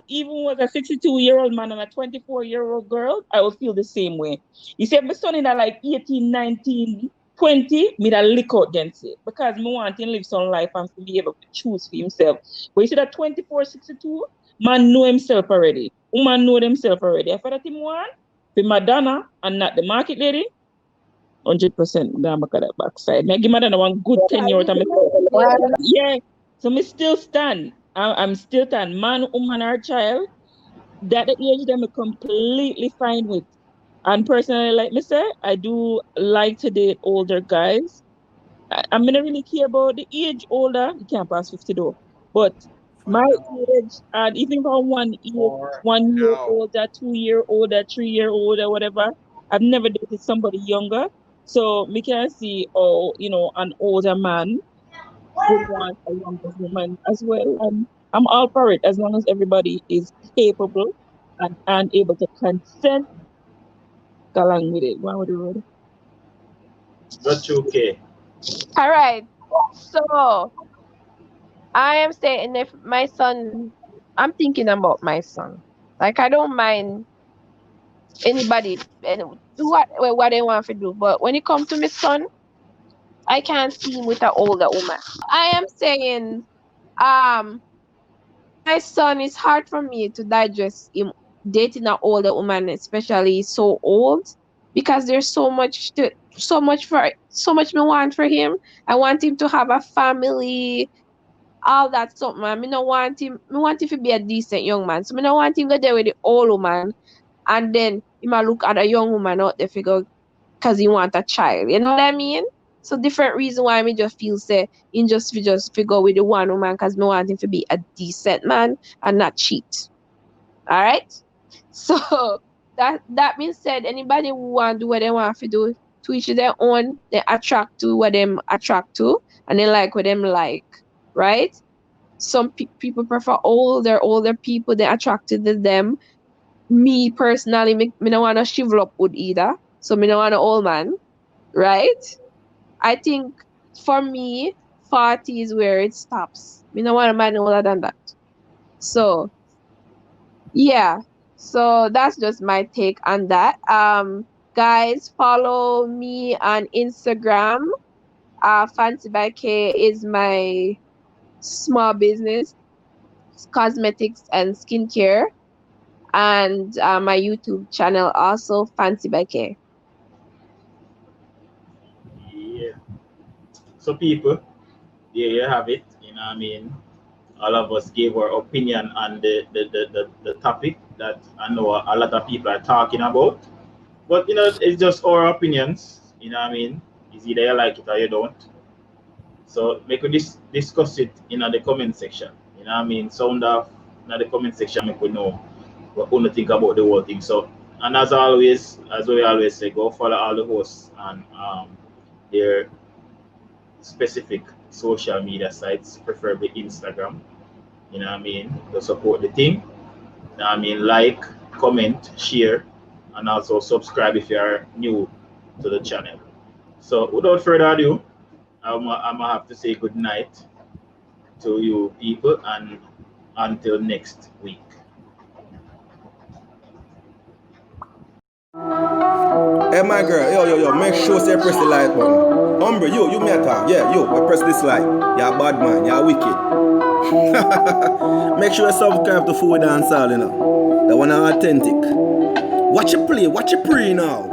a 62-year-old man and a 24-year-old girl, I would feel the same way. You see, if my son in that like 18, 19, 20, me that lick out against it because me want him to live some life and to be able to choose for himself. But you see that 24, 62, man know himself already. Woman know themselves already. If that him want, for Madonna and not the market lady, 100% gonna look at that backside. Me give Madonna one good 10 year old. Yeah. So me still stand. I'm still stand. Man, woman, or child, that the age them completely fine with. And personally, like me say, I do like to date older guys. I'm gonna really care about the age older. You can't pass 50 though. But my age, and even from 1 year older, 2 year older, 3 year older, whatever, I've never dated somebody younger. So we can see, you know, an older man would want a younger woman as well. And I'm all for it as long as everybody is capable and able to consent. Go along with it. One with the road. But okay. All right. So I am saying if my son, I'm thinking about my son. Like I don't mind anybody and do what they want to do, but when it comes to my son, I can't see him with an older woman. I am saying, my son, it's hard for me to digest him dating an older woman, especially so old, because there's so much me want for him. I want him to have a family, all that stuff, man. Me want him to be a decent young man. So me don't want him to go there with the old woman and then he might look at a young woman out there figure because he want a child. You know what I mean? So different reason why me just feel say in just figure with the one woman because me want him to be a decent man and not cheat. All right. So that being said, anybody who want to do what they want to do, to each their own, they attract to what them attract to, and they like what them like, right? Some people prefer older people. They attracted to them. Me personally, me don't want to shrivel up wood either. So me don't want an old man, right? I think for me, 40 is where it stops. Me don't want a man older than that. So yeah. So that's just my take on that. Guys, follow me on Instagram. Fancy by K is my small business, cosmetics and skincare, and my YouTube channel also Fancy by K. Yeah. So people, there you have it. You know what I mean? All of us gave our opinion on the topic that I know a lot of people are talking about. But you know, it's just our opinions. You know what I mean? It's either you like it or you don't. So make we discuss it in the comment section. You know what I mean? Sound off in the comment section, make we know what you think about the whole thing. So, and as always, as we always say, go follow all the hosts on their specific social media sites, preferably Instagram. You know what I mean? To support the thing. You know what I mean? Like, comment, share, and also subscribe if you are new to the channel. So without further ado, I'm gonna have to say good night to you people and until next week. Hey my girl, yo, make sure you press the like button. Umbre, you me attack. Yeah, yo, press this like. You're a bad man, you're wicked. Make sure you subscribe to Fiwi Dancehall, you know. The one authentic. Watch it play now.